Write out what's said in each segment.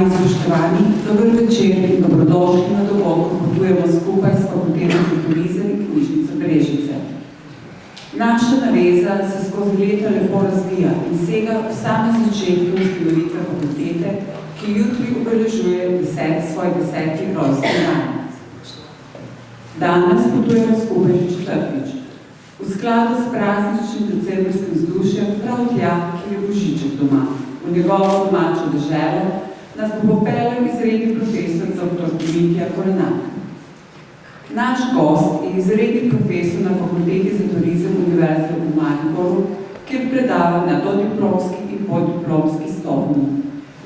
Spoštovani in spoštovani, dober večer in dobrodošli na dogodku Potujemo skupaj s Fakulteto za turizem in knjižnico Brežice. Naša naveza se skozi leta lepo razvija in sega v same začetke ustanovitve fakultete, ki jutri obeležuje svoj 10. rojstni dan. Danes potujemo skupaj že četrtič. V skladu s prazničnim decembrskim vzdušjem prav tja, ki je Božiček doma, v njegovo domačo deželo, nas bo popeljal izredni profesor dr. Mitja Korenak. Naš gost je izredni profesor na Fakulteti za turizem Univerze v Mariboru, kjer predava na dodiplomski in podiplomski stopnji.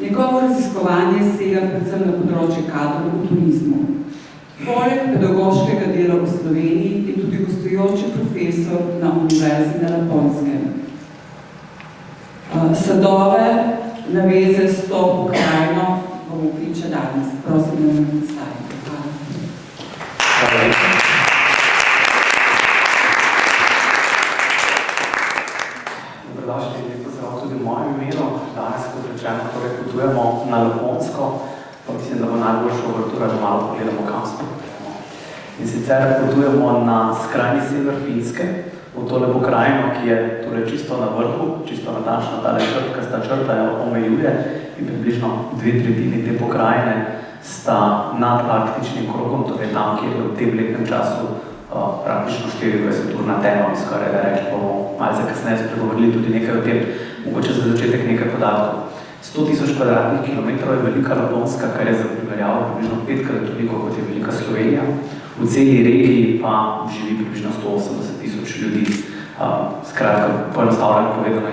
Njegovo raziskovanje sega predvsem na področje kadrov v turizmu. Poleg pedagoškega dela v Sloveniji je tudi gostujoči profesor na Univerzi na Japonskem. Sadove, naveze s to pokrajino bomo priča danes. Prosim, da me predstavite. Hvala. Dobrodošli, lepo zdrav tudi v mojem imenu. Danes, kot rečeno, potujemo na Japonsko, pa mislim, da bo najboljša uvertura, da malo pogledamo, kam se potujemo. In sicer potujemo na skrajni sever Finske, v tole pokrajino, ki je torej čisto na vrhu, čisto natančno tale črtkasta črta jo omejuje in približno 2/3 te pokrajine sta nad arktičnim krogom, torej tam, kjer je v tem letnem času praktično 24-urna tema, bi skoraj da rekli, bomo malce kasneje spregovorili tudi nekaj o tem, mogoče za začetek nekaj podatkov. 100.000 kvadratnih kilometrov je velika Japonska, kar je za primerjavo približno 5-krat toliko, kot je velika Slovenija. V celi regiji pa živi približno 180.000 ljudi. Skratka, poenostavljeno povedano,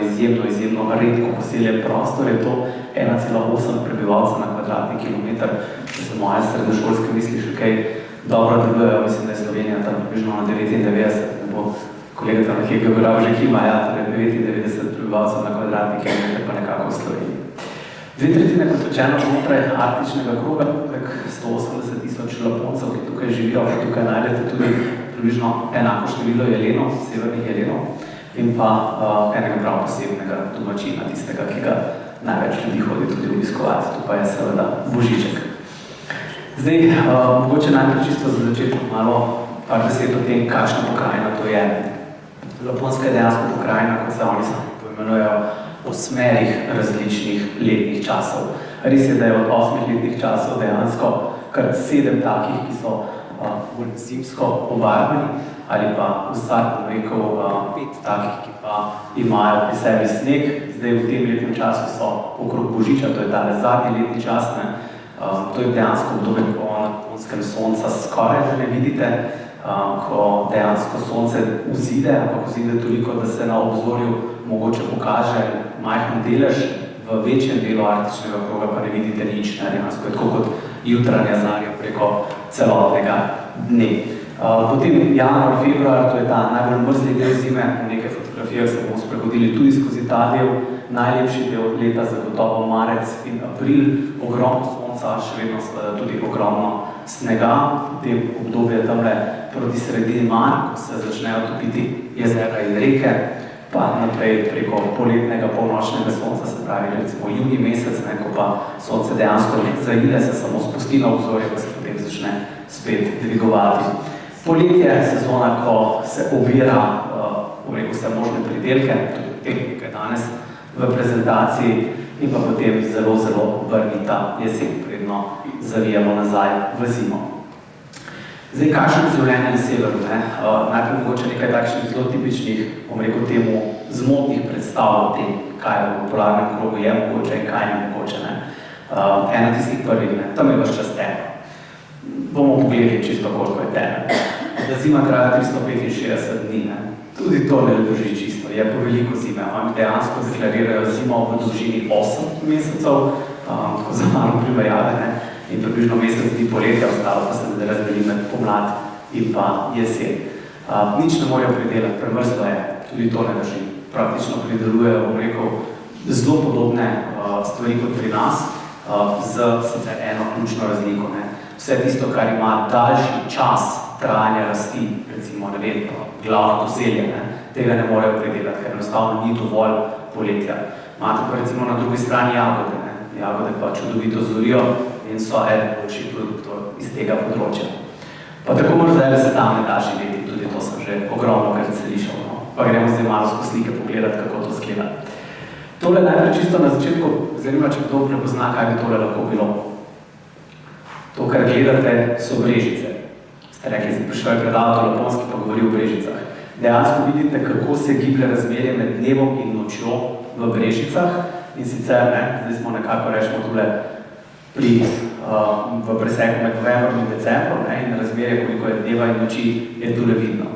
izjemno redko poseljen prostor je to 1,8 prebivalca na kvadratni kilometr. Če se moje srednjošolske misli še kaj dobro delujejo, mislim, da je Slovenija tam približno na 99, ne bo kolega tam nekaj govoril že kima, ja, torej 99 prebivalcev na kvadratni kilometr pa nekako v Sloveniji. 2/3, kot rečeno, znotraj arktičnega kroga, prek 180.000 Japoncev, ki tukaj živijo, tukaj najdete tudi približno enako število jelenov, severnih jelenov, in pa enega prav posebnega domačina, tistega, ki ga največ ljudi hodi tudi obiskovati, to pa je seveda Božiček. Zdaj, mogoče najprej čisto za začetek malo par besed o tem, kakšna pokrajina to je. Japonska je dejansko pokrajina, kot se oni sami poimenujejo, 8 različnih letnih časov. Res je, da je od 8 letnih časov dejansko kar 7 takih, ki so bolj zimsko obarvani, ali pa vsak, bom rekel, 5 takih, ki pa imajo pri sebi sneg. Zdaj v tem letnem času so okrog Božiča, to je tale zadnji letni čas, ne? To je dejansko obdobje, ko na Japonskem sonca skoraj da ne vidite, ko dejansko sonce vzide, ampak vzide toliko, da se na obzorju mogoče pokaže majhen delež, v večjem delu arktičnega kroga pa ne vidite nič, ne, dejansko je tako kot jutranja zarja preko celotnega dne. Potem januar, februar, to je ta najbolj mrzli del zime, v nekaj fotografijah se bomo sprehodili tudi skozi ta del, najlepši del leta zagotovo marec in april, ogromno sonca, še vedno tudi ogromno snega, potem obdobje tamle proti sredini maja, ko se začnejo topiti jezera in reke, pa naprej preko poletnega polnočnega sonca, se pravi recimo junij mesec, ne, ko pa sonce dejansko ne zaide, se samo spusti na obzorje, pa se potem začne spet dvigovati. Poletje je sezona, ko se obira vse možne pridelke, tudi tem nekaj danes v prezentaciji, in pa potem zelo vrnita jesen, predno zavijamo nazaj v zimo. Zdaj, kakšno življenje na severu? Najprej mogoče nekaj takšnih zelo tipičnih, bom rekel temu, zmotnih predstav o tem, kaj v polarnem krogu je mogoče in kaj ni mogoče. Ena tistih prvih, tam je ves čas tema. Bomo pogledali čisto, koliko je teme. Da zima traja 365 dni, tudi to ne drži čisto, je po veliko zime. Oni dejansko deklarirajo zimo v dolžini 8 mesecev, tako za malo primerjave, in približno mesec dni poletja, ostalo pa se zdaj razdeli med pomlad in pa jesen. Nič ne morajo pridelati, premrzlo je, tudi to ne drži. Praktično pridelujejo, bom rekel, zelo podobne stvari kot pri nas, z sicer eno ključno razliko. Vse tisto, kar ima daljši čas trajanja rasti, recimo, ne vem, glavno doselje, tega ne morejo pridelati, ker enostavno ni dovolj poletja. Imate pa recimo na drugi strani jagode. jagode pa čudovito zorijo in so eden boljših produktov iz tega področja. Pa tako morda, da se tam ne da živeti, tudi to sem že ogromno krat slišal, no. Pa gremo zdaj malo skozi slike pogledati, kako to izgleda. Tole najprej čisto na začetku, zanima, če kdo prepozna, kaj bi tole lahko bilo. To, kar gledate, so Brežice. Ste rekli, sem prišel predavati o Laponski, pa govori o Brežicah. Dejansko vidite, kako se giblje razmerje med dnevom in nočjo v Brežicah. In sicer, zdaj smo nekako rečemo tule v preseku med novembrom in decembrom, in razmerje, koliko je dneva in noči, je tule vidno.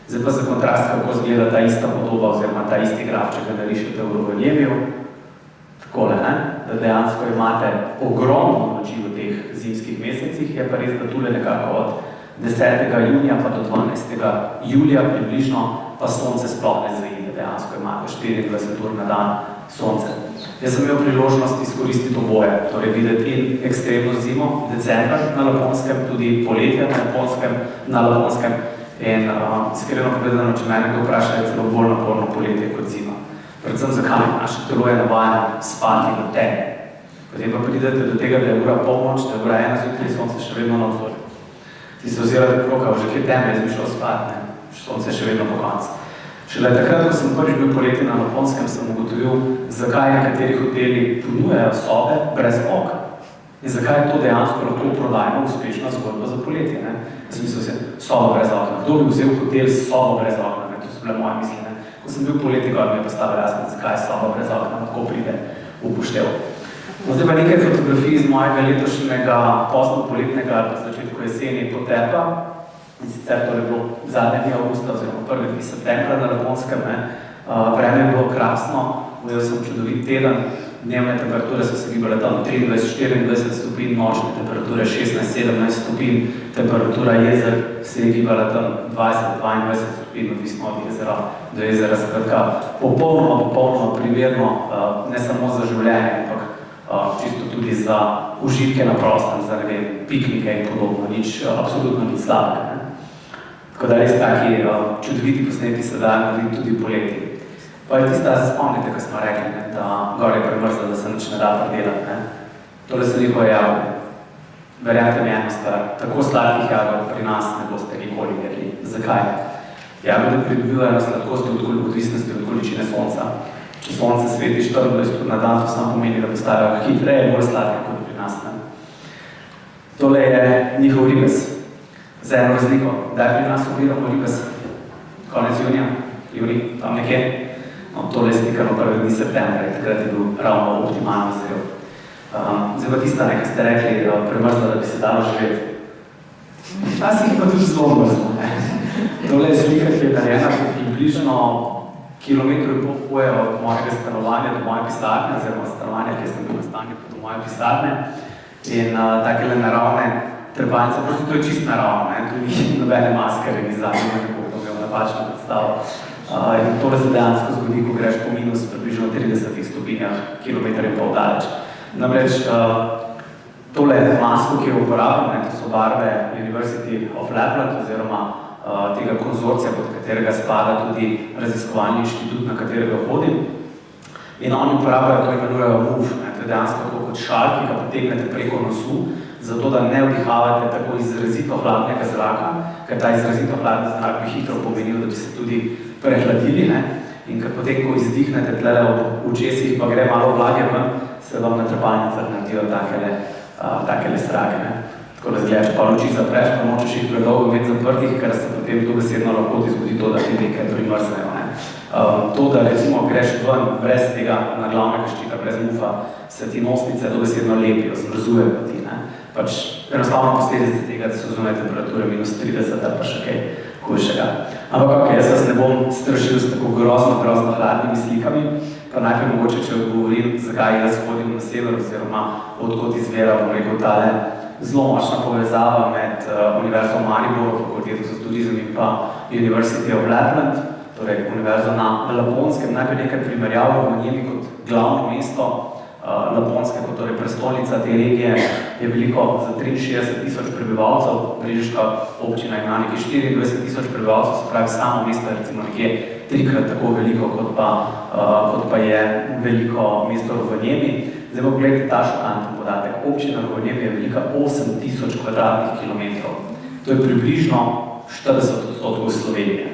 Zdaj pa za kontrast, kako izgleda ta ista podoba oziroma ta isti graf, če ga narišete v Rovaniemiju. Takole, da dejansko imate ogromno noči v teh zimskih mesecih, je pa res, da tule nekako od 10. junija pa do 12. julija približno pa sonce sploh ne zaide, dejansko imate 24 ur na dan sonce. Jaz sem imel priložnost izkoristiti oboje, torej videti in ekstremno zimo, decembra na Laponskem, tudi poletje na Laponskem in iskreno povedano, če mene kdo vpraša, je celo bolj naporno poletje kot zima. Predvsem zakaj naše telo je navajeno spati v temi. Potem pa pridete do tega, da je ura polnoč, da je ura 1 zjutraj, sonce še vedno na vzor. Ti se ozirate proka, že kje teme, jaz bi šel spati, sonce je še vedno po koncu. Šele takrat, ko sem prvič bil poleti na Laponskem, sem ugotovil, zakaj nekateri hoteli ponujajo sobe brez okna. In zakaj je to dejansko lahko prodajno uspešna zgodba za poletje. Jaz sem mislil, soba brez okna. Kdo bi vzel hotel s sobo brez okna? To so bile moje misli. Ko sem bil poleti, mi je postavil jasno, zakaj soba brez okna lahko pride upoštev. Zdaj pa nekaj fotografij iz mojega letošnjega poletnega ali pa začetku jeseni potepa. In sicer to je bilo zadnje dni avgusta oziroma prvi dni septembra na Laponskem. Vreme je bilo krasno, ujel sem čudovit teden, dnevne temperature so se gibale tam 23-24 stopinj, nočne temperature 16-17 stopinj, temperatura jezer se je gibala tam 20-22 stopinj, odvisno od jezera do jezera. Skratka, popolnoma primerno, ne samo za življenje, ampak čisto tudi za užitke na prostem, za piknike in podobno, absolutno nič slabega. Tako da res taki čudoviti posneti se dajo narediti tudi poleti. Pa je tista, se spomnite, ko smo rekli, da gor je premrzlo, da se nič ne da predelati. Tole so njihove jagode. Verjamete mi eno stvar, tako sladkih jagod pri nas ne boste nikoli jedli. Zakaj? Jagode pridobivajo sladkosti od odvisnosti od količine sonca. Če sonce sveti 24 ur na dan, to samo pomeni, da postajajo hitreje, bolj sladke kot pri nas. Tole je njihov ribez. Za eno razliko. Kdaj pri nas obiramo ribez? Konec junija, juli, tam nekje. Tole je slikano prvi dni septembra, takrat je bil ravno optimalno zrel. Zdaj pa tista, nekaj ste rekli, premrzla, da bi se dalo živeti. Včasih pa tudi zelo mrzlo. Tole je slika, ki je narejena približno kilometru in pol hoje od mojega stanovanja do moje pisarne, oziroma stanovanja, kjer sem bil nastanjen do moje pisarne. In takele naravne trpalnice, prosto to je čist naravno, tu ni nobene maskere, ni zadnje, nekako to imel napačno predstavo. In tole se dejansko zgodi, ko greš po minus približno 30 stopinjah, kilometr in pol daleč. Namreč, tole je masko, ki jo uporabljam, to so barve University of Lapland, oziroma tega konzorcija, pod katerega spada tudi raziskovalni inštitut, na katerega hodim. In oni uporabljajo, to imenujejo MOVE, to je dejansko tako kot šal, ki ga potegnete preko nosu, zato da ne vdihavate tako izrazito hladnega zraka, ker ta izrazito hladni zrak bi hitro pomenil, da bi se tudi prehladili. In ker potem, ko izdihnete tlele v očesih, pa gre malo vlage ven, se vam na trpalnicah naredijo takele srake. Tako da zgledaš, pa oči zapreš, pa nočeš jih predolgo imeti zaprtih, ker se potem dobesedno lahko ti zgodi to, da ti nekaj primrznejo. To, da recimo greš ven brez tega naglavnega ščita, brez mufa, se ti nosnice dobesedno lepijo, zmrzujejo ti. Pač enostavno posledice tega, da so zunaj temperature minus 30 ali pa še kaj hujšega. Ampak jaz vas ne bom strašil s tako grozno hladnimi slikami, pa najprej mogoče, če odgovorim, zakaj jaz hodim na sever, oziroma odkot izvira, bom rekel, tale zelo močna povezava med Univerzo v Mariboru, Fakulteto za turizem in pa University of Lapland, torej Univerzo na Laponskem. Najprej nekaj primerjav v Rovaniemi kot glavno mesto Laponske, kot torej prestolnica te regije, je veliko za 63.000 prebivalcev, brežiška občina ima nekaj 24.000 prebivalcev, se pravi samo mesto je recimo nekje 3-krat tako veliko, kot pa je veliko mesto v Rovaniemi. Zdaj pa pogledajte ta šokantni podatek. Občina Gorenje je velika 8000 kvadratnih kilometrov. To je približno 40% Slovenije.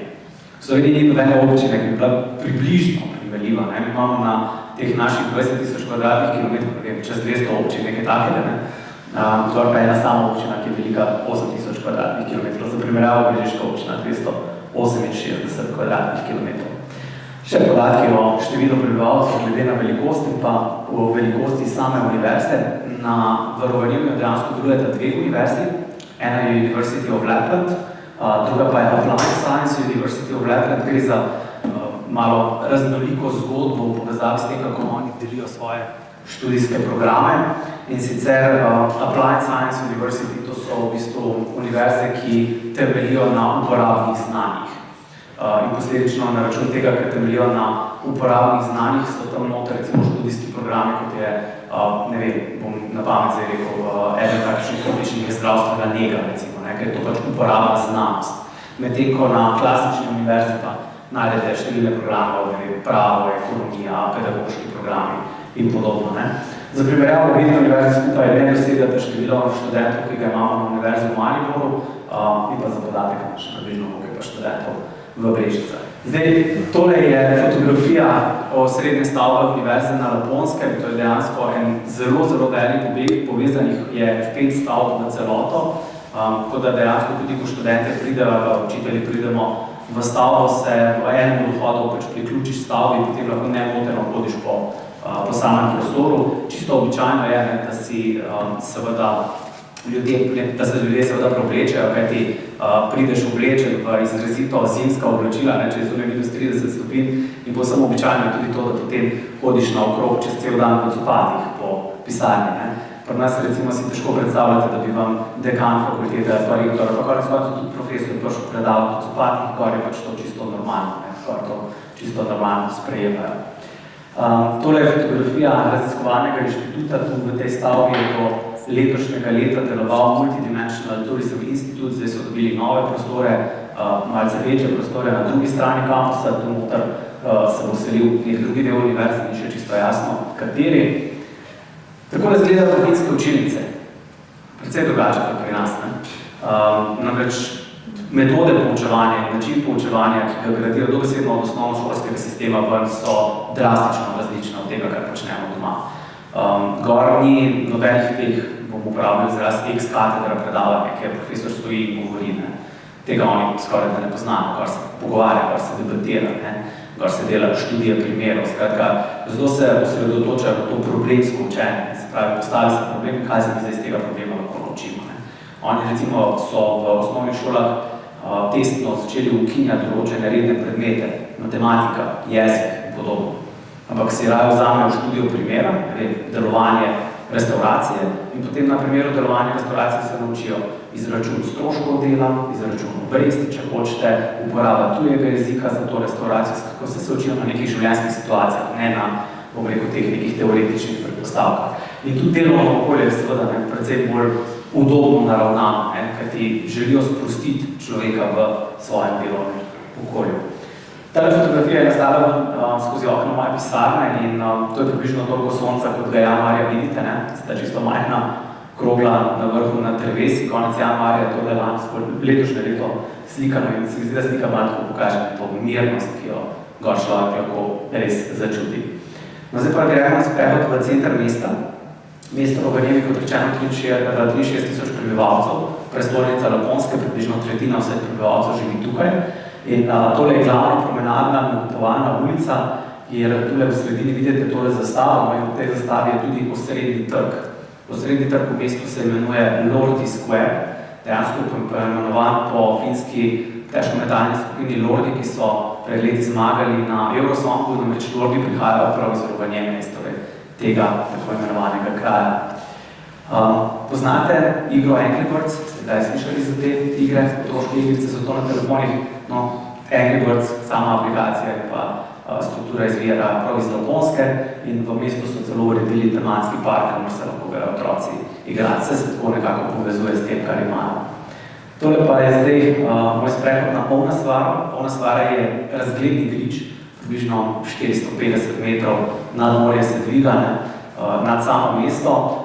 V Sloveniji ni nobene občine, ki bi bila približno primerljiva. Mi imamo na teh naših 20 000 kvadratnih kilometrov, čez 200 občin, nekaj takega, to je pa ena sama občina, ki je velika 8000 kvadratnih kilometrov. Za primerjavo Brežiška občina 268 kvadratnih kilometrov. Še podatki o številu prebivalcev glede na velikost in pa o velikosti same univerze. V Rovaniemi dejansko delujeta dve univerzi. Ena je University of Lapland, druga pa je Applied Science University of Lapland. Gre za malo raznoliko zgodbo v povezavi s tem, kako oni delijo svoje študijske programe. In sicer Applied Science University, to so v bistvu univerze, ki temeljijo na uporabnih znanjih. In posledično na račun tega, ker temeljijo na uporabnih znanjih, so tam noter recimo študijski programi, kot je, ne vem, bom na pamet zdaj rekel, eden takšnih odličnih zdravstvena nega, recimo, ker je to pač uporabna znanost. Medtem ko na klasični univerzi pa najdete številne programe, pravo, ekonomija, pedagoški programi in podobno. Za primerjavo vedno univerzi skupaj ne dosegate število študentov, ki ga imamo na univerzi v Mariboru, in pa za podatek še približno koliko pa študentov v Brežicah. Zdaj, tole je fotografija o srednje stavbe univerze na Laponskem. To je dejansko en zelo velik objekt, povezanih je 5 stavb v celoto, tako da dejansko tudi, ko študente pridejo, učitelji pridemo v stavbo, se v enem od vhodov pač priključiš stavbi in potem lahko nemoteno hodiš po samem prostoru. Čisto običajno je, da se ljudje seveda preoblečajo, kajti prideš oblečen v izrazito zimska oblačila, če je zunaj minus 30 stopinj, in povsem običajno je tudi to, da potem hodiš naokrog čez cel dan v copatih po pisarni. Pri nas recimo si težko predstavljate, da bi vam dekan fakultete, pa rektor, pa konec koncev tudi profesor prišel predavati v copatih, kar je pač to čisto normalno, kar to čisto normalno sprejemajo. Tole je fotografija raziskovalnega inštituta, tu v tej stavbi je do letošnjega leta deloval Multidimensional Tourism Institute, zdaj so dobili nove prostore, malce večje prostore na drugi strani kampusa, tu noter se bo selil nek drugi del univerze, ni še čisto jasno, kateri. Tako razgledajo provinske učilnice, precej drugače kot pri nas. Namreč metode poučevanja in način poučevanja, ki ga gradijo dobesedno od osnovnošolskega sistema ven, so drastično različne od tega, kar počnemo doma. Gor ni nobenih teh, bom uporabil izraz, ex-katedra predavanja, kjer profesor stoji in govori. Tega oni skoraj da ne poznajo, kar se pogovarja, kar se debatira, kar se dela študije primerov. Skratka, zelo se osredotočajo na to problemsko učenje. Se pravi, postavili se problem, kaj se mi zdaj iz tega problema lahko naučimo. Oni recimo so v osnovnih šolah testno začeli ukinjati določene redne predmete, matematika, jezik in podobno. Ampak si raje vzamejo študijo primera, delovanje restauracije, in potem na primeru delovanja restauracije se naučijo izračun stroškov dela, izračun obresti, če hočete, uporaba tujega jezika za to restauracijo, kako se učijo na nekih življenjskih situacijah, ne na, bom rekel, teh nekih teoretičnih predpostavkah. In tudi delovno okolje je seveda precej bolj udobno naravnano, kajti želijo sprostiti človeka v svojem delovnem okolju. Tale fotografija je nastala skozi okno moje pisarne in to je približno toliko sonca, kot ga januarja vidite, sta čisto majhna krogla na vrhu na drevesi, konec januarja, to je letošnje leto slikano in se mi zdi, da slika malo tako pokaže to mirnost, ki jo gor človek lahko res začuti. No, zdaj pa gremo na sprehod v center mesta. Mesto Roganevi, kot rečeno, 63 000 prebivalcev, prestolnica Laponske, približno tretjina vseh prebivalcev živi tukaj. In tole je glavna promenadna nakupovalna ulica, kjer tule v sredini vidite tole zastavo, in v tej zastavi je tudi osrednji trg. Osrednji trg v mestu se imenuje Lordi Square, dejansko poimenovan po finski težkometalni skupini Lordi, ki so pred leti zmagali na Eurosongu, namreč Lordi prihajajo prav iz Roganeme, torej tega tako imenovanega kraja. Poznate igro Angry Birds? Ste kdaj slišali za te igre? Otroške igrice so to na telefonih. No, Angry Birds, sama aplikacija in pa struktura izvira prav iz Laponske in v mestu so celo uredili tematski park, kamor se lahko grejo otroci igrati. Vse se tako nekako povezuje s tem, kar imajo. Tole pa je zdaj moj sprehod na Ovnasvaro. Ovnasvara je razgledni grič, približno 450 metrov nad morje se dviga. nad samo mesto.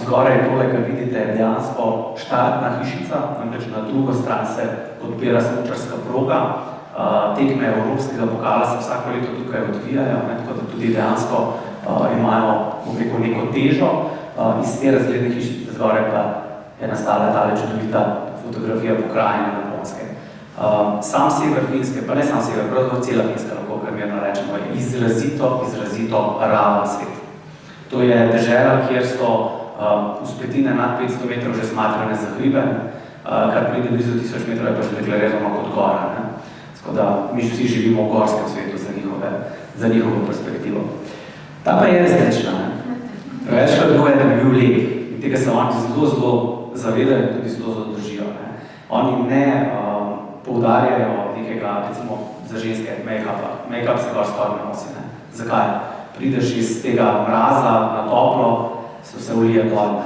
Zgoraj tole, kar vidite, je dejansko štartna hišica, namreč na drugo stran se odpira smučarska proga. Tekme evropskega pokala se vsako leto tukaj odvijajo, tako da tudi dejansko imajo neko težo. Iz te razgledne hišice zgoraj pa je nastala tale čudovita fotografija pokrajine Japonske. Sam sever Finske, pa ne sam sever, pravzaprav cela Finska, lahko kar mirno rečemo, je izrazito raven svet. To je dežela, kjer so vzpetine nad 500 metrov že smatrane za hribe, kar pride blizu 1000 metrov je pa že deklarirano kot gora. Tako da mi vsi živimo v gorskem svetu za njihovo perspektivo. Ta pa je resnična. Večkrat bilo je, da bi bil lep in tega se oni zelo zavedajo in tudi zelo držijo. Oni ne poudarjajo nekega, recimo za ženske, make-upa. Make-up se gor skoraj ne nosi. Zakaj? Prideš iz tega mraza na toplo, se vse ulije dol.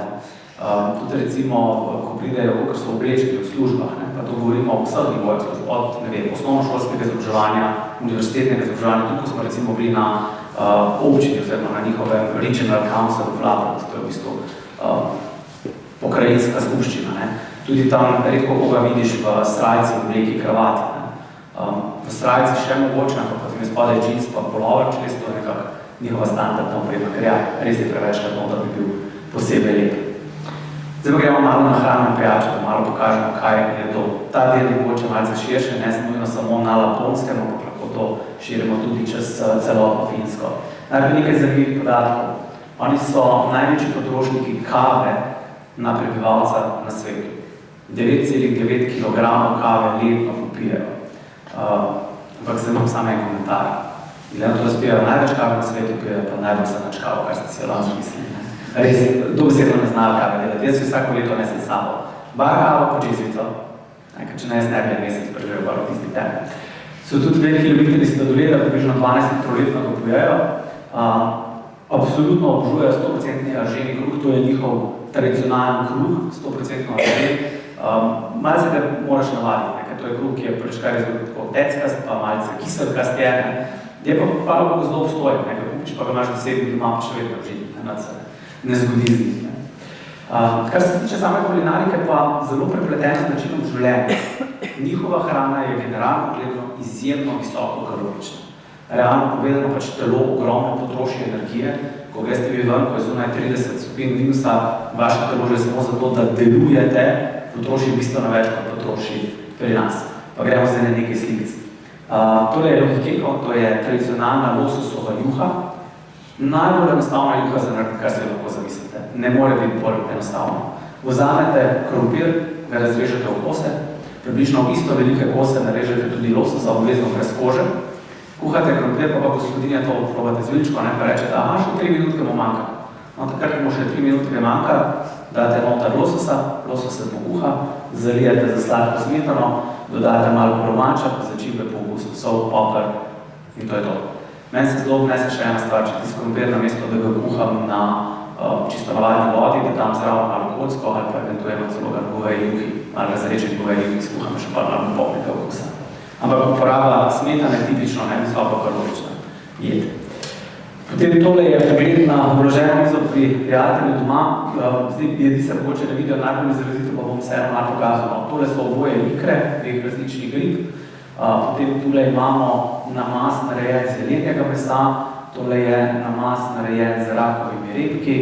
Tudi recimo, ko pridejo, kakor so oblečeni v službah, pa to govorimo o vseh nivojih služb, od osnovnošolskega izobraževanja, univerzitetnega izobraževanja, tudi ko smo recimo bili na občini oziroma na njihovem Regional Council of Labour, to je v bistvu pokrajinska skupščina. Tudi tam redko koga vidiš v srajci, v obleki kravati. V srajci še mogoče, ampak potem je spodaj džins pa polover, če res to je nekako njihova standardna oprema, ker ja, res je prevečkrat, da bi bil posebej lep. Zdaj pa gremo malo na hrano in pijačo, da malo pokažemo, kaj je to. Ta del je mogoče malce širše, ne samo na Laponskem, ampak lahko to širimo tudi čez celotno Finsko. Najprej nekaj zanimivih podatkov. Oni so največji potrošniki kave na prebivalca na svetu. 9,9 kg kave letno popijejo. Ampak zdaj imam samo en komentar. Glede na to, da spijejo največ kave na svetu, pijejo pa najbolj se nač kavo, kar ste si jo lahko mislili. Res, dobesedno ne znajo kave delati. Jaz si vsako leto nesem sabo. Bar kavo po čizvico, če ne jaz ne bi en mesec preživel bar v tisti tem. So tudi veliki ljubitelji sladoleda, približno 12 litrov letno ga pojejo. Absolutno obožujejo 100% rženi kruh, to je njihov tradicionalni kruh, 100% rženi. Malce ga moraš navaditi, ker to je kruh, ki je prečkaj rezultat tako teckast, pa malce kiselkast je. Je pa hvala Bogu zelo obstojen, ker kupiš pa ga imaš 10 dni doma, pa še vedno žiti, ne zgodi z njih. Kar se tiče same kulinarike, pa zelo prepletena z načinom življenja. Njihova hrana je generalno gledano izjemno visoko kalorična. Realno povedano pač telo ogromno potroši energije, ko greste vi ven, ko je zunaj 30 stopinj minusa, vaše telo že samo zato, da delujete, potroši bistveno več, kot potroši pri nas. Pa gremo zdaj na nekaj slikic. Tole je lohikeko, to je tradicionalna lososova juha. Najbolj enostavna juha za narediti, kar se lahko zamislite. Ne more biti bolj enostavno. Vzamete krompir, ga razrežete v kose, približno v isto velike kose narežete tudi lososa, obvezno brez kože. Kuhate krompir, pa gospodinja to probate z viličko, pa rečete, aha, še 3 minutke mu manjka. No, takrat mu še 3 minutke manjka, date noter lososa, losos se pokuha, zalijete za sladko smetano, dodate malo poromača, pa začimbe po okusu, sol, poper in to je to. Meni se zelo obnese še ena stvar, če tisti krompir namesto, da ga kuham na čisto navadni vodi, da dam zraven malo kocko ali pa eventualno celo ga goveji juhi, malo razrečen goveji juhi, skuham še pa malo popnega okusa. Ampak uporaba smetane tipično ne visoko kalorična jed. Potem tole je pogled na vloženo mizo pri prijatelju doma. Zdaj jedi se mogoče ne vidijo najbolj izrazito, pa bom vseeno malo pokazal. Tole so oboje ikre, dveh različnih rib. Potem tule imamo namaz narejen z jelenjega mesa, tole je namaz narejen z rakovimi repki,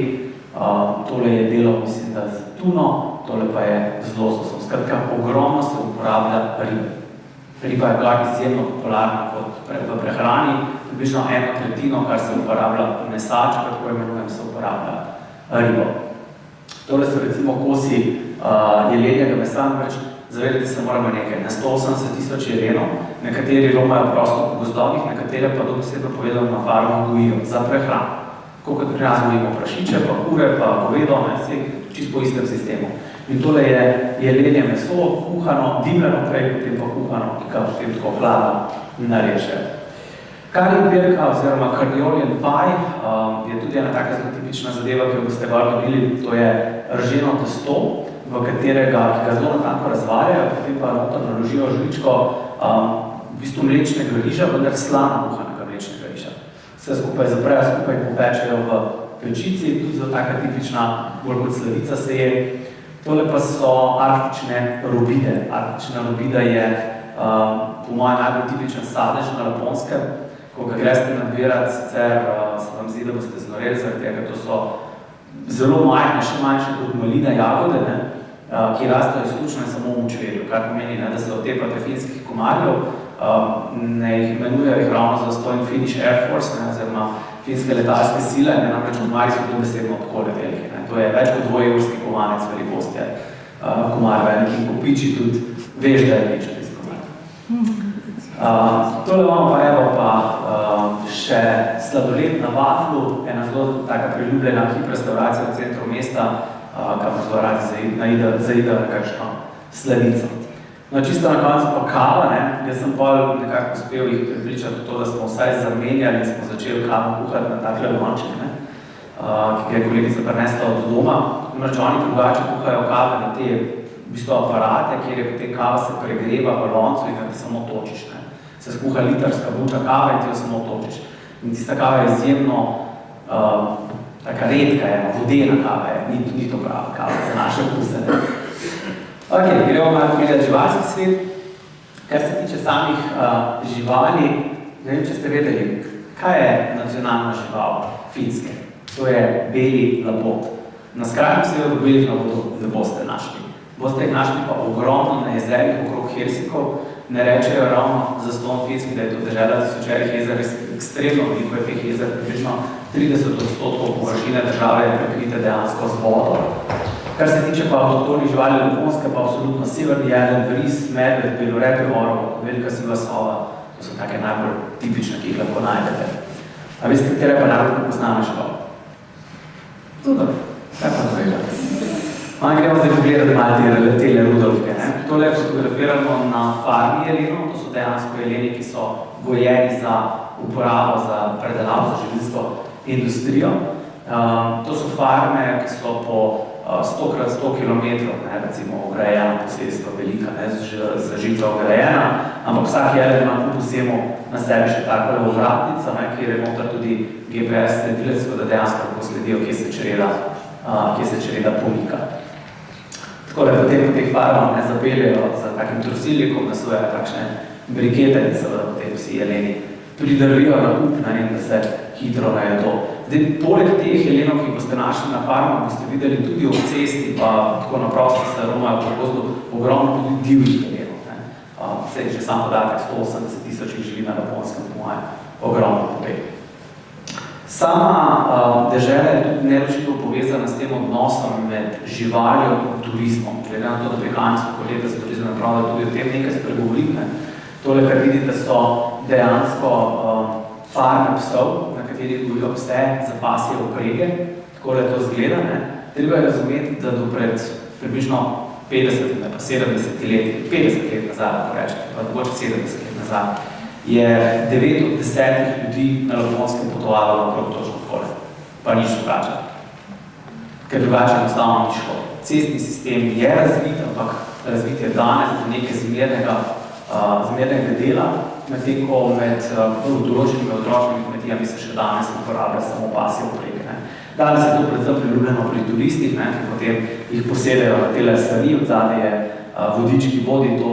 tole je delo, mislim, da z tuno, tole pa je z lososom. Skratka, ogromno se uporablja ribe. Riba je bila izjemno popularna v prehrani, približno 1/3, kar se uporablja mesa, če tako imenujem, se uporablja ribo. Tole so recimo kosi jelenjega mesa, zavedati se moramo nekaj, na 180 000 jelenov, nekateri romajo prosto po gozdovih, nekatere pa dobesedno povedano na farmu gojijo za prehrano. Kot pri nas gojimo prašiče, pa kure, pa govedo, vse čisto po istem sistemu. In tole je jelenje meso, kuhano, dimljeno prej, potem pa kuhano, ki ga potem tako hladno nareže. Kari pirka oziroma kardioljen paj je tudi ena taka zelo tipična zadeva, ki jo boste gor dobili, to je rženo testo, v katerega, ki ga zelo natanko razvarjajo, potem pa noter naložijo žličko v bistvu mlečnega riža, vendar slana kuhanega mlečnega riža. Vse skupaj zaprejo, skupaj popečejo v pečici, tudi zelo taka tipična, bolj kot slavica se je. Tole pa so arktične robide. Arktična robida je po mojem najbolj tipičen sadež na Japonskem. Ko ga greste nadbirati, sicer se vam zdi, da boste znoreli, zaradi tega, to so zelo majhne, še manjše kot maline jagode, ki rastejo izključno in samo v močvirju, kar pomeni, da se otepate finskih komarjev, ne jih imenujejo jih ravno za stojn Finnish Air Force, oziroma finske letalske sile, namreč komarji so dobesedno takole veliki. To je več kot dvojevrski kovanec velikosti komar, veliki popiči tudi veš, da je večer iz komarja. Tole imamo pa evo pa še sladoled na vaflu, ena zelo taka priljubljena hiprestauracija v centru mesta, kamor zelo radi zaidejo nekakšno slavico. No, čisto na koncu pa kava, jaz sem pa nekako uspel jih pripričati to, da smo vsaj zamenjali in smo začeli kavo kuhati na takle lonček, ki je kolegica prinesla od doma. Namreč oni drugače kuhajo kave na te v bistvu aparate, kjer je potem kava se pregreva v loncu in da samo točiš. Se skuha litrska buča kave in ti jo samo točiš. In tista kava je izjemno taka redka, vodena kava je, ni to prava kava za naše okuse. Ok, gremo malo pogledati živalski svet. Kar se tiče samih živali, ne vem, če ste vedeli, kaj je nacionalna žival Finske? To je beli labod. Na skrajnem severu belih labodov ne boste našli. Boste jih našli pa ogromno na jezerih okrog Helsinkov. Ne rečejo ravno za ston Finski, da je to država tisočerih jezer, ekstremno veliko je teh jezer, približno 30% površine države je prekrite dejansko z vodo. Kar se tiče pa avtohtonih živali Japonske, pa absolutno severni jelen, vris, medved, belorepi orov, velika siva sova, to so take najbolj tipične, ki jih lahko najdete. A veste, katere pa najbolj poznane žival? Rudolf. Kaj pa zvega? Gremo zdaj pogledati malo tele Rudolfke. Tole fotografiramo na farmi jelenov, to so dejansko jeleni, ki so gojeni za uporabo, za predelavo, za živilsko industrijo. To so farme, ki so po 100x100 km, recimo ograjena posestva velika, z žico ograjena, ampak vsak jelen ima kup vzemov na sebi še takole ovratnica, kjer je noter tudi GPS sledilec, da dejansko lahko sledijo, kje se čreda pomika. Tako da potem po teh farmah zapeljejo z takim trosilikom, nasujejo takšne brikete in seveda potem vsi jeleni pridrvijo na kup, da se hitro najedo. Zdaj, poleg teh jelenov, ki boste našli na farmah, boste videli tudi ob cesti, pa tako naprosto se romajo po gozdu ogromno tudi divjih jelenov. Sej že sam podatek 180 000 jih živi na Japonskem, po mojem, ogromno pove. Sama dežela je tudi neločljivo povezana s tem odnosom med živaljo in turizmom. Glede na to, da prihajam s fakultete za turizem, napravlja tudi o tem nekaj spregovorim. Tole, kar vidite, so dejansko farme psov, na katerih gojijo pse za pasje oprege. Takole to zgleda. Treba je razumeti, da do pred približno 50, pa 70 let, 50 let nazaj, lahko rečete, pa doboče 70 let nazaj, je 9 od 10 ljudi na Japonskem potovalo okrog točno takole, pa nič drugače. Ker drugače enostavno ni šlo. Cestni sistem je razvit, ampak razvit je danes do neke zmernega dela, medtem ko med določenimi otročnimi kmetijami se še danes uporablja samo pasje oprege. Danes je to predvsem priljubljeno pri turistih, ki potem jih posedejo na tele stvari, od zadnje je vodički vodi to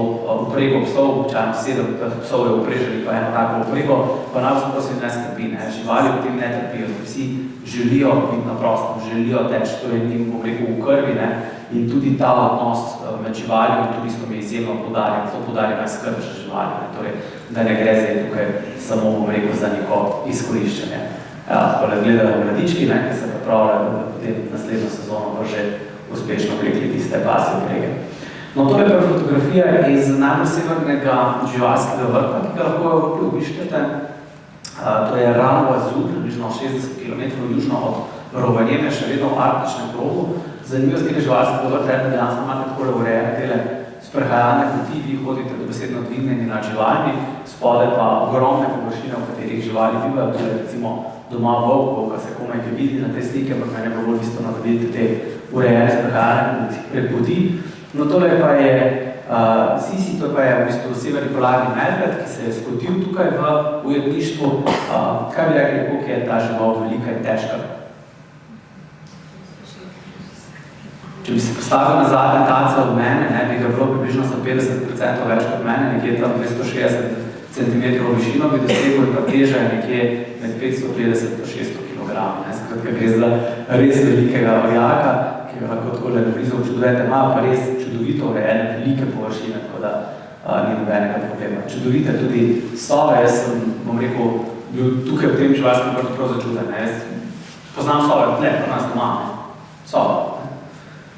uprego psov, običajno 7 psov je upreželi pa eno tako uprego, pa nas prosim ne skrbi, živali v tem ne trpijo, vsi želijo biti na prostem, želijo teč, to je njim v krvi, in tudi ta odnos med živaljo in turistom je izjemno poudarjen, to poudarjen naj skrb za živaljo, torej, da ne gre zdaj tukaj samo za neko izkoriščenje. Takole gledajo mladički, ki se pripravljajo, da potem naslednjo sezono pa že uspešno vlekli tiste pasje oprege. No, to je prva fotografija iz najbolj severnega živalskega vrta, ki ga lahko v Evropi obiščete. To je Rano Azul, približno 60 km južno od Rovanieme, še vedno v arktičnem krogu. Zanimivost tega živalskega vrta je, da dejansko imate takole urejene tele sprehajalne poti, vi hodite dobesedno dvignjeni nad živalmi, spode pa ogromne površine, v katerih živali bivajo, tudi recimo doma volkov, ki se komaj kaj vidi na te slike, ampak meni je bolj bistveno, da vidite te urejene sprehajalne poti. No, tole pa je Sisi, to pa je v bistvu severni polarni medved, ki se je skotil tukaj v ujetništvu. Kaj bi rekli, koliko je ta žival velika in težka? Če bi se postavil na zadnje tace od mene, ne, bi ga bilo približno za 50% več kot mene, nekje tam 260 cm višino, bi dosegel in pa teža je nekje med 550 do 600 kg. Skratka, gre za res velikega orjaka, ki ga lahko tako blizu občudujete, imajo pa res čudovito urejene velike površine, tako da ni nobenega problema. Čudovite tudi sove, jaz sem, bom rekel, bil tukaj v tem živalskem vrtu prav začuden. Jaz poznam sove, ne, pa nas doma, sove.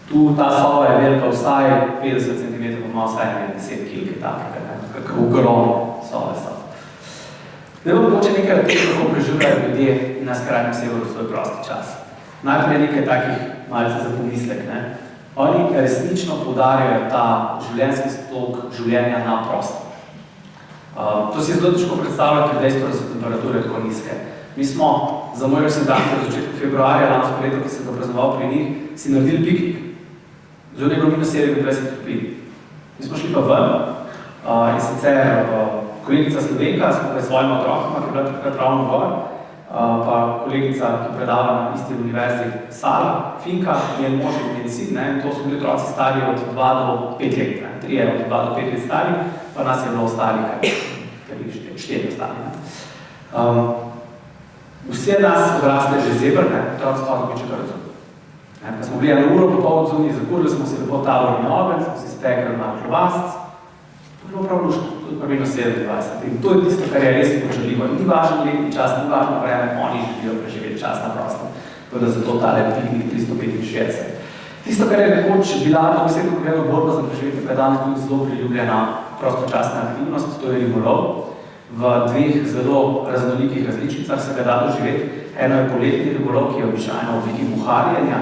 Tu ta sova je velika vsaj 50 cm, pa ima vsaj 10 kg takega, kako ogromno sove so. Zdaj bo mogoče nekaj od teh, kako preživljajo ljudje na skrajnem severu svoj prosti čas. Najprej nekaj takih malce za pomislek. Oni resnično poudarjajo ta življenjski slog življenja na prostem. To si je zelo težko predstavljati pri dejstvu, da so temperature tako nizke. Mi smo za moj rojstni dan v začetku februarja lansko leto, ki sem ga praznoval pri njih, si naredili piknik. Zunaj je bilo minus 27 stopinj. Mi smo šli pa ven in sicer kolegica Slovenka skupaj s svojima otrokoma, ki je bila takrat ravno gor, pa kolegica, ki predava na isti univerzi Sala, Finka, njen mož in njen sin, in to so bili otroci stari od 2 do 5 let, 3 od 2 do 5 let stari, pa nas je bilo ostali, kar jih 4 ostali. Vse nas odrasle že zebr, otroci pa dobi četvrcu. Ko smo bili 1 uro po pol odzuni, zakurili smo se lepo taborni ogenj, smo si spekli na klobasc, to je bilo prav lušno, tudi pa minus 27. In to je tisto, kar je res počeljivo. Ni važno letni čas, ni važno vreme, oni želijo preživeti čas na prostem. Tako da zato tale piknik 365. Tisto, kar je nekoč bila to besedno povedano borba za preživetje, pa je danes tudi zelo priljubljena prostočasna aktivnost, to je ribolov. V 2 zelo raznolikih različnicah se ga da doživeti. Eno je poletni ribolov, ki je običajno v obliki muharjenja,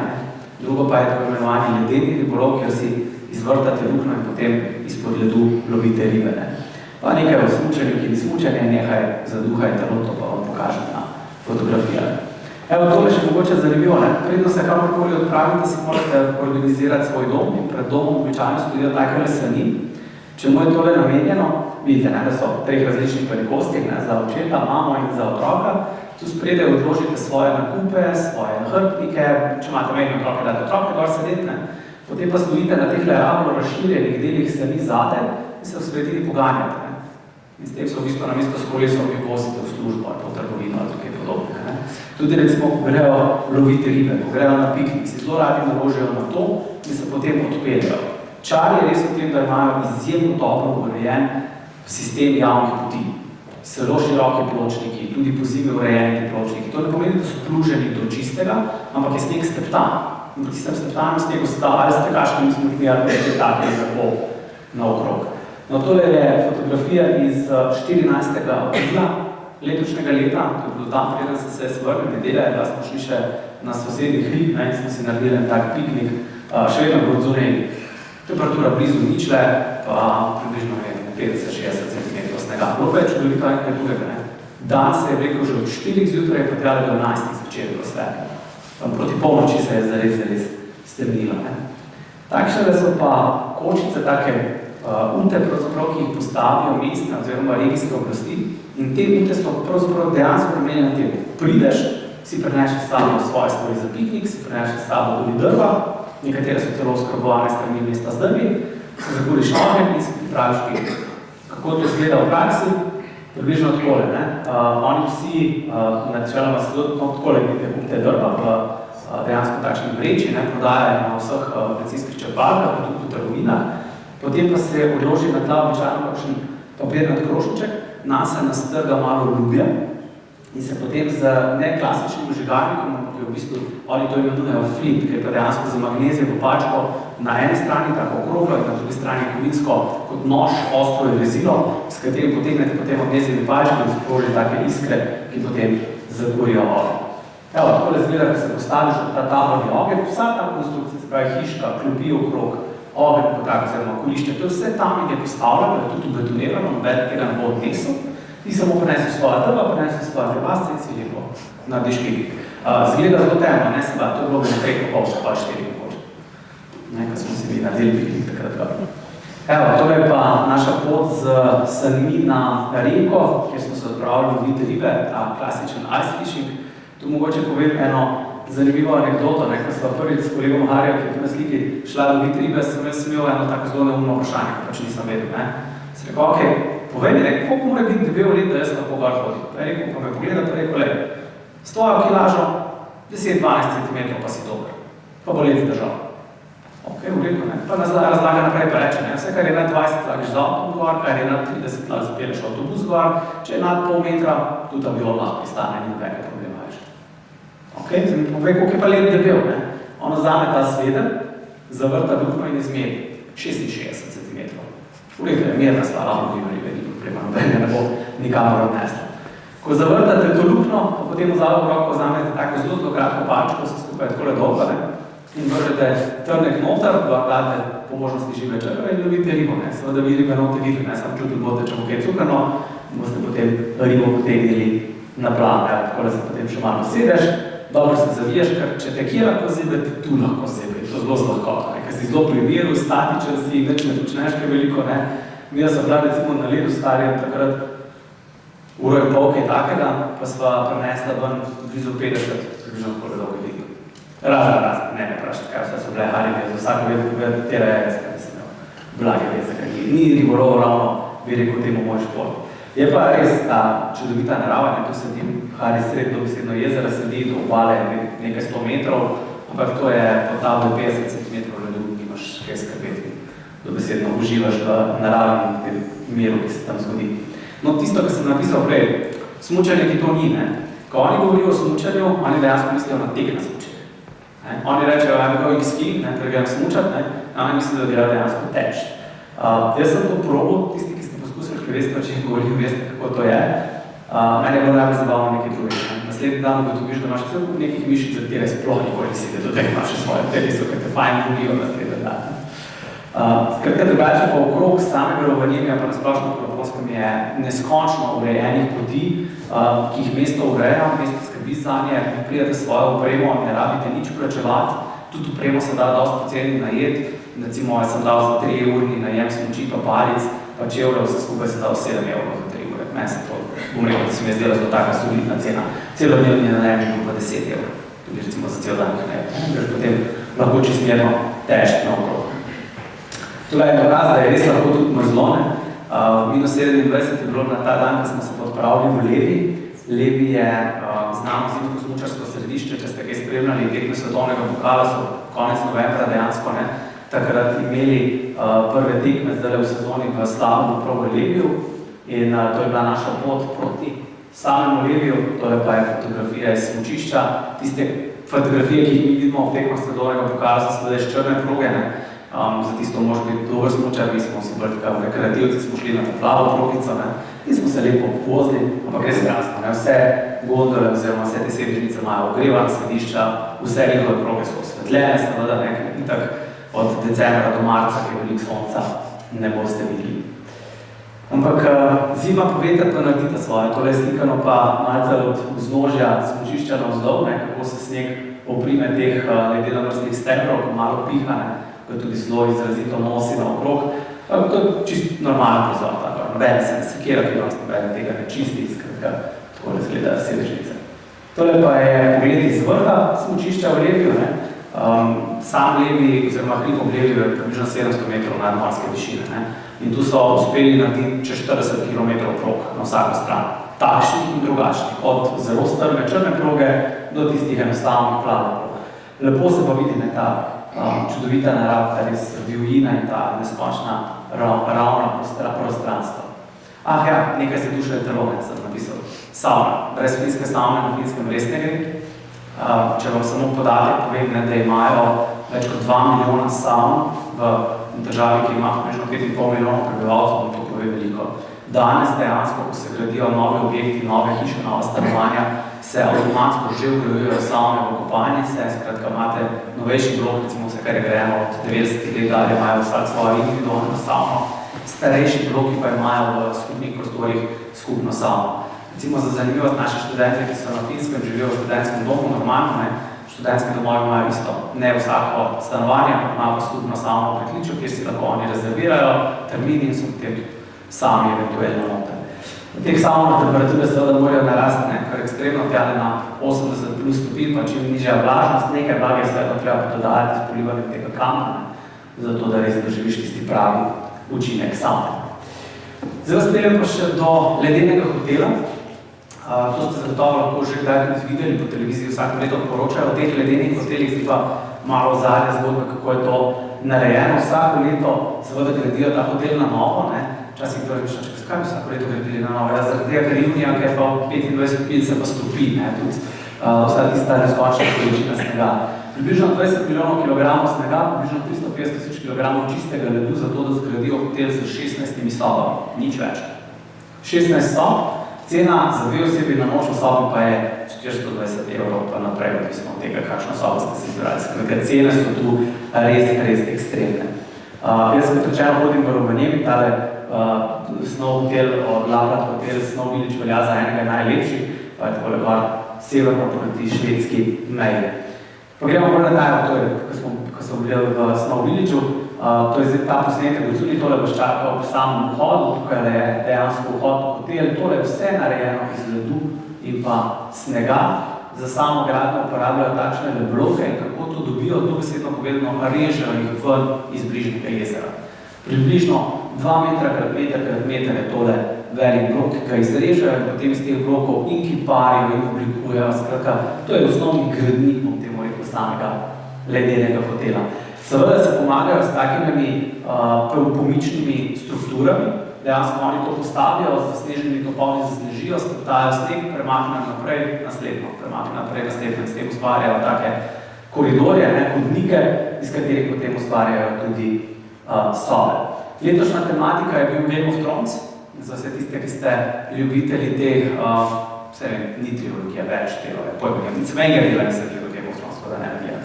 drugo pa je tako imenovani ledeni ribolov, kjer si izvrtate luknjo in potem izpod ledu lovite ribe. Pa nekaj o smučanju, ki ni smučanje, nekaj zaduha in telo, to pa vam pokažem na fotografijah. Evo, tole še mogoče zanimivo, predno se kakorkoli odpravite, si morate organizirati svoj dom in pred domom običajno stojijo takele sani. Čemu je tole namenjeno? Vidite, da so 3 različnih velikostih, za očeta, mamo in za otroka. Tu spredaj odložite svoje nakupe, svoje nahrbtnike, če imate meni otroke, date otroke gor sedeti, potem pa stojite na teh ravno razširjenih delih sani zate in se v sredini poganjate. In s tem so v bistvu na mesto s kolesom, ki vozite v službo ali po trgovino ali tukaj podobne. Tudi recimo, ko grejo loviti ribe, ko grejo na piknik, si zelo radi naložijo na to in se potem odpeljajo. Čar je res v tem, da imajo izjemno dobro urejen sistem javnih poti. Zelo široki pločniki, tudi po zimi urejeni pločniki. To ne pomeni, da so pluženi do čistega, ampak je sneg steptan. In po tistem steptanem snegu ali stekaškimi smutmi ali reče tako in tako naokrog. No, tole je fotografija iz 14. aprila letošnjega leta, to je bilo dan, preden sem se svrnil nedelja, da smo šli še na sosednji hrib in smo si naredili tak piknik, še vedno bo odzunaj temperatura blizu ničle, pa približno 50-60 cm snega. Bilo pa je čudovito nekaj drugega. Dan se je vlekel že od 4 zjutraj, pa tjale do 11 zvečer bilo svetlo. Proti polnoči se je zares stemnilo. Takšne so pa kočice, take ute, ki jih postavijo mestne oziroma regijske oblasti. In te ute so pravzaprav dejansko namenjene temu. Prideš, si prinešeš s sabo svoje stvari za piknik, si prinešeš s sabo tudi drva, nekatere so celo oskrbovane strani mesta z drvi, se zakuriš ogenj in si pripraviš piknik. Kako to izgleda v praksi? Približno takole. Oni vsi načeloma takole te drva v dejansko takšnih vreči, prodajajo na vseh bencinskih črpalkah, pa tudi v trgovinah. Potem pa se odloži na tla običajno kakšen papirnat krošniček, nase nastrga malo lubja in se potem z neklasičnim vžigalnikom, ki v bistvu oni to imenujejo flint, ki je pa dejansko za magnezijevo pačko na eni strani tako okroglo in na drugi strani kovinsko kot nož, ostro je rezilo, s katerim potegnete potem magnezijevi pačko in sproži take iskre, ki potem zakurijo ogenj. Evo, takole zgleda, ko se postaviš v ta taborni ogenj, vsa ta konstrukcija, se pravi hiška, klopi okrog, ogenj kot tako, oziroma okolišče, to je vse tam in je postavljeno, da je tudi betonirano, noben tega ne bo odnesel. Ti samo prineseš svoja drva, prineseš svoje krvasce in si lepo narediš piknik. Zgleda zelo temno, ne se ba, to je bilo na 3,5, pa 4,5. Ko smo si mi naredili piknik takrat dobro. Evo, to je pa naša pot z sanmi na reko, kjer smo se odpravili loviti ribe, ta klasičen ice fishing. Tu mogoče povem eno zanimivo anekdoto, ko sva prvič s kolegom Harjem, ki je tu na sliki, šla loviti ribe, sem imel eno tako zelo neumno vprašanje, ki pač nisem vedel. Sem rekel, ok, povej mi, koliko mora biti debel led, da jaz lahko gor hodim? Pa je rekel, pa me pogleda, pa je rekel, le, s tvojo kilažo 10-12 cm pa si dober, pa bo led zdržal. Ok, v redu, pa razlaga naprej pa reče, vse, kar je nad 20 lagiš za avtom gor, kar je nad 30 lag zapeleš avtobus gor, če je nad pol metra, tudi avion lahko pristane, ni nobenega problema več. Ok, zdaj mi povej, koliko je pa led debel, Ono vzame ta sveder, zavrta luknjo in izmeri 66 cm. V redu, je mirna stvar, lahko ribe, ni problema, nobenega ne bo nikamor odnesla. Ko zavrtate to luknjo, pa potem v roko vzamete tako zelo kratko palčko, se skupaj takole dolgo, in vržete trnek noter, date po možnosti žive črve in lovite ribo. Seveda vi ribe note videli, samo čutili boste, če bo kaj cukrno, boste potem ribo potegnili na plan, takole se potem še malo sedeš, dobro se zaviješ, ker če te kje lahko zebe, te tu lahko zebe, to zelo zlahko, ker si zelo pri miru, statičen si, nič ne počneš kaj veliko, Mi so bila recimo na ledu stari takrat uro in pol kaj takega, pa sva prenesla ven blizu 50, približno tako dolgo vidno. Razne, ne vprašati, kaj vse so bile haribe, za vsako vedo, tera je, sem imel blage veze, ker ni ribolovo ravno, bi rekel temu moj šport. Je pa res ta čudovita narava, tu sedim, Hari sredno besedno jezera, sedi do obale nekaj 100 metrov, ampak to je potable 50 cm ledu, ki imaš kaj skrbeti, dobesedno uživaš v naravi in tem miru, ki se tam zgodi. No, tisto, kar sem napisal prej, smučanje, ki to ni, Ko oni govorijo o smučanju, oni dejansko mislijo na tek na smučanje. Oni rečejo, I'm going ski, grem smučat, oni mislijo, da delajo dejansko teč. Jaz sem to probal, tisti, ki ste poskusili, ki veste, o čem govorim, veste, kako to je. Meni je bilo najbolj zabavno nekaj drugega. Naslednji dan ugotoviš, da imaš cel kup nekih mišic, za katere sploh nikoli nisi vedel, da imaš svoje teleso, ker te fajn drugijo naslednji dan. Skratka, drugače pa okrog samega Rovaniemija, pa nasplošno po Japonskem je neskončno urejenih poti, ki jih mesto ureja, mesto skrbi zanje, vi pridete svojo opremo, ne rabite nič plačevati, tudi opremo se da dosti poceni najet, recimo jaz sem dal za 3 urni najem smuči pa palic, pa čevljev, vse skupaj se dal 7 evrov za 3 ure. Meni se to, bom rekel, da se mi je zdela zelo taka solidna cena. Celodnevni najem je bil pa 10 evrov, tudi recimo za cel dan jih ne, ker potem lahko čistmerno težko naokrog. Tukaj je dokaz, da je res lahko tudi mrzlo, -27 je bilo na ta dan, ko smo se odpravili v Levi. Levi je znano zimsko smučarsko središče, če ste kaj spremljali, tekme svetovnega pokala so konec novembra dejansko, takrat imeli prve tekme zdaj v sezoni v slavnem prav v Leviju in to je bila naša pot proti samemu Leviju, tole pa je fotografija iz smučišča. Tiste fotografije, ki jih mi vidimo v tekmah svetovnega pokala, so seveda iz črne proge, za tisto može biti dober smučar, mi smo si bolj tako rekreativci, smo šli na plavo progico in smo se lepo vozili, ampak res krasno. Vse gondole oziroma vse te sedežnice imajo ogrevana sedišča, vse njihove proge so osvetljene, seveda in tako od decembra do marca, ki je veliko sonca, ne boste videli. Ampak zima pa veter pa naredite svoje, tole je slikano pa malce od vznožja smučišča navzdol, kako se sneg oprime teh ledenomrstnih stebrov, ko malo piha, ko je tudi zelo izrazito nosi naokrog. To je čisto normalen prizor, nobene se ne sekira, ki vas nobene tega ne čisti, skratka, takole izgledajo sedežnice. Tole pa je pogled iz vrha smučišča v Leviju, sam Levi, oziroma hrib ob Leviju je približno 700 metrov nadmorske višine, in tu so uspeli narediti čez 40 km prog na vsako stran, takšnih in drugačnih, od zelo strme črne proge do tistih enostavnih plave proge. Lepo se pa vidi ta čudovita narava, ta res divjina in ta neskončna ravna prostranstva. Nekaj se duše telo, sem napisal. Sauna. Brez finske savne na Finskem res ne gre. Če vam samo podatek povem, da imajo več kot 2 milijona savn v državi, ki ima približno 5,5 milijonov prebivalcev, to pove veliko. Danes dejansko, ko se gradijo nove objekti, nove hiše, nova stanovanja, se avtomatsko že vgrajujejo savne v kopalnice, skratka imate novejši blok, recimo vse, kar je grejeno od 90 let dalje, imajo vsak svojo individualno savno, starejši bloki pa imajo v skupnih prostorih skupno savno. Recimo za zanimivost naše študente, ki so na Finskem, živijo v študentskem domu, normalno, študentske domovi imajo isto, ne vsako stanovanje, ampak imajo pa skupno savno v pritličju, kjer si lahko oni rezervirajo termini in so potem sami eventualno noter. Teh sauna temperature seveda morajo narasti, kar ekstremno tjale na 80 plus stopinj, pa čim nižja vlažnost, nekaj vlage seveda treba dodajati s polivanjem tega kamna, zato da res doživiš tisti pravi učinek saune. Zdaj vas peljem pa še do ledenega hotela. To ste zagotovo lahko že kdaj tudi videli po televiziji, vsako leto poročajo o teh ledenih hotelih, zdaj pa malo ozadje zgodbe, kako je to narejeno. Vsako leto seveda gradijo ta hotel na novo, včasih to rečem, kaj bi vsako leto gradili na novo? Zaradi tega, ker junija, ker pa 25 stopinj se pa stopi, tudi vsa tista razkočna količina snega. Približno 20 milijonov kilogramov snega, približno 350 tisoč kilogramov čistega ledu, zato da zgradijo hotel z 16 sobami, nič več. 16 sob, cena za 2 osebi na noč v sobi pa je 420 evrov, pa naprej, odvisno od tega, kakšna soba ste si izbrali. Skratka, cene so tu res ekstremne. Jaz kot rečeno hodim v Romanjevi, tale Snow Hotel od Labrat Hotel, Snow Village velja za enega najlepših, pa je takole gor severno proti švedski meji. Pa gremo bolj na tajno, ko smo bili v Snow Villageu, to je zdaj ta posnetek od zunaj, tole boš čakal v samem vhodu, tukaj je dejansko vhod v hotel, tole je vse narejeno iz ledu in pa snega. Za samo gradnjo uporabljajo takšne bloke in kako to dobijo, dobesedno povedano, režejo jih ven iz bližnjega jezera. Približno 2 metra krat meter je tole velik blok, ki ga izrežejo in potem iz teh blokov in kiparijo in oblikujejo. Skratka, to je osnovni gradnik, bom temu rekel, samega ledenega hotela. Seveda se pomagajo s takimi pomičnimi strukturami, dejansko oni to postavijo, z zasneženimi topovni zasnežijo, strtajo sneg, premaknejo naprej, naslednjo, in s tem ustvarjajo take koridorje, hodnike, iz katerih potem ustvarjajo tudi sobe. Letošnja tematika je bil Game of Thrones, za vse tiste, ki ste ljubitelji teh, ni trilogija več, svojega dela nisem gledal Game of Thrones, da ne gledam.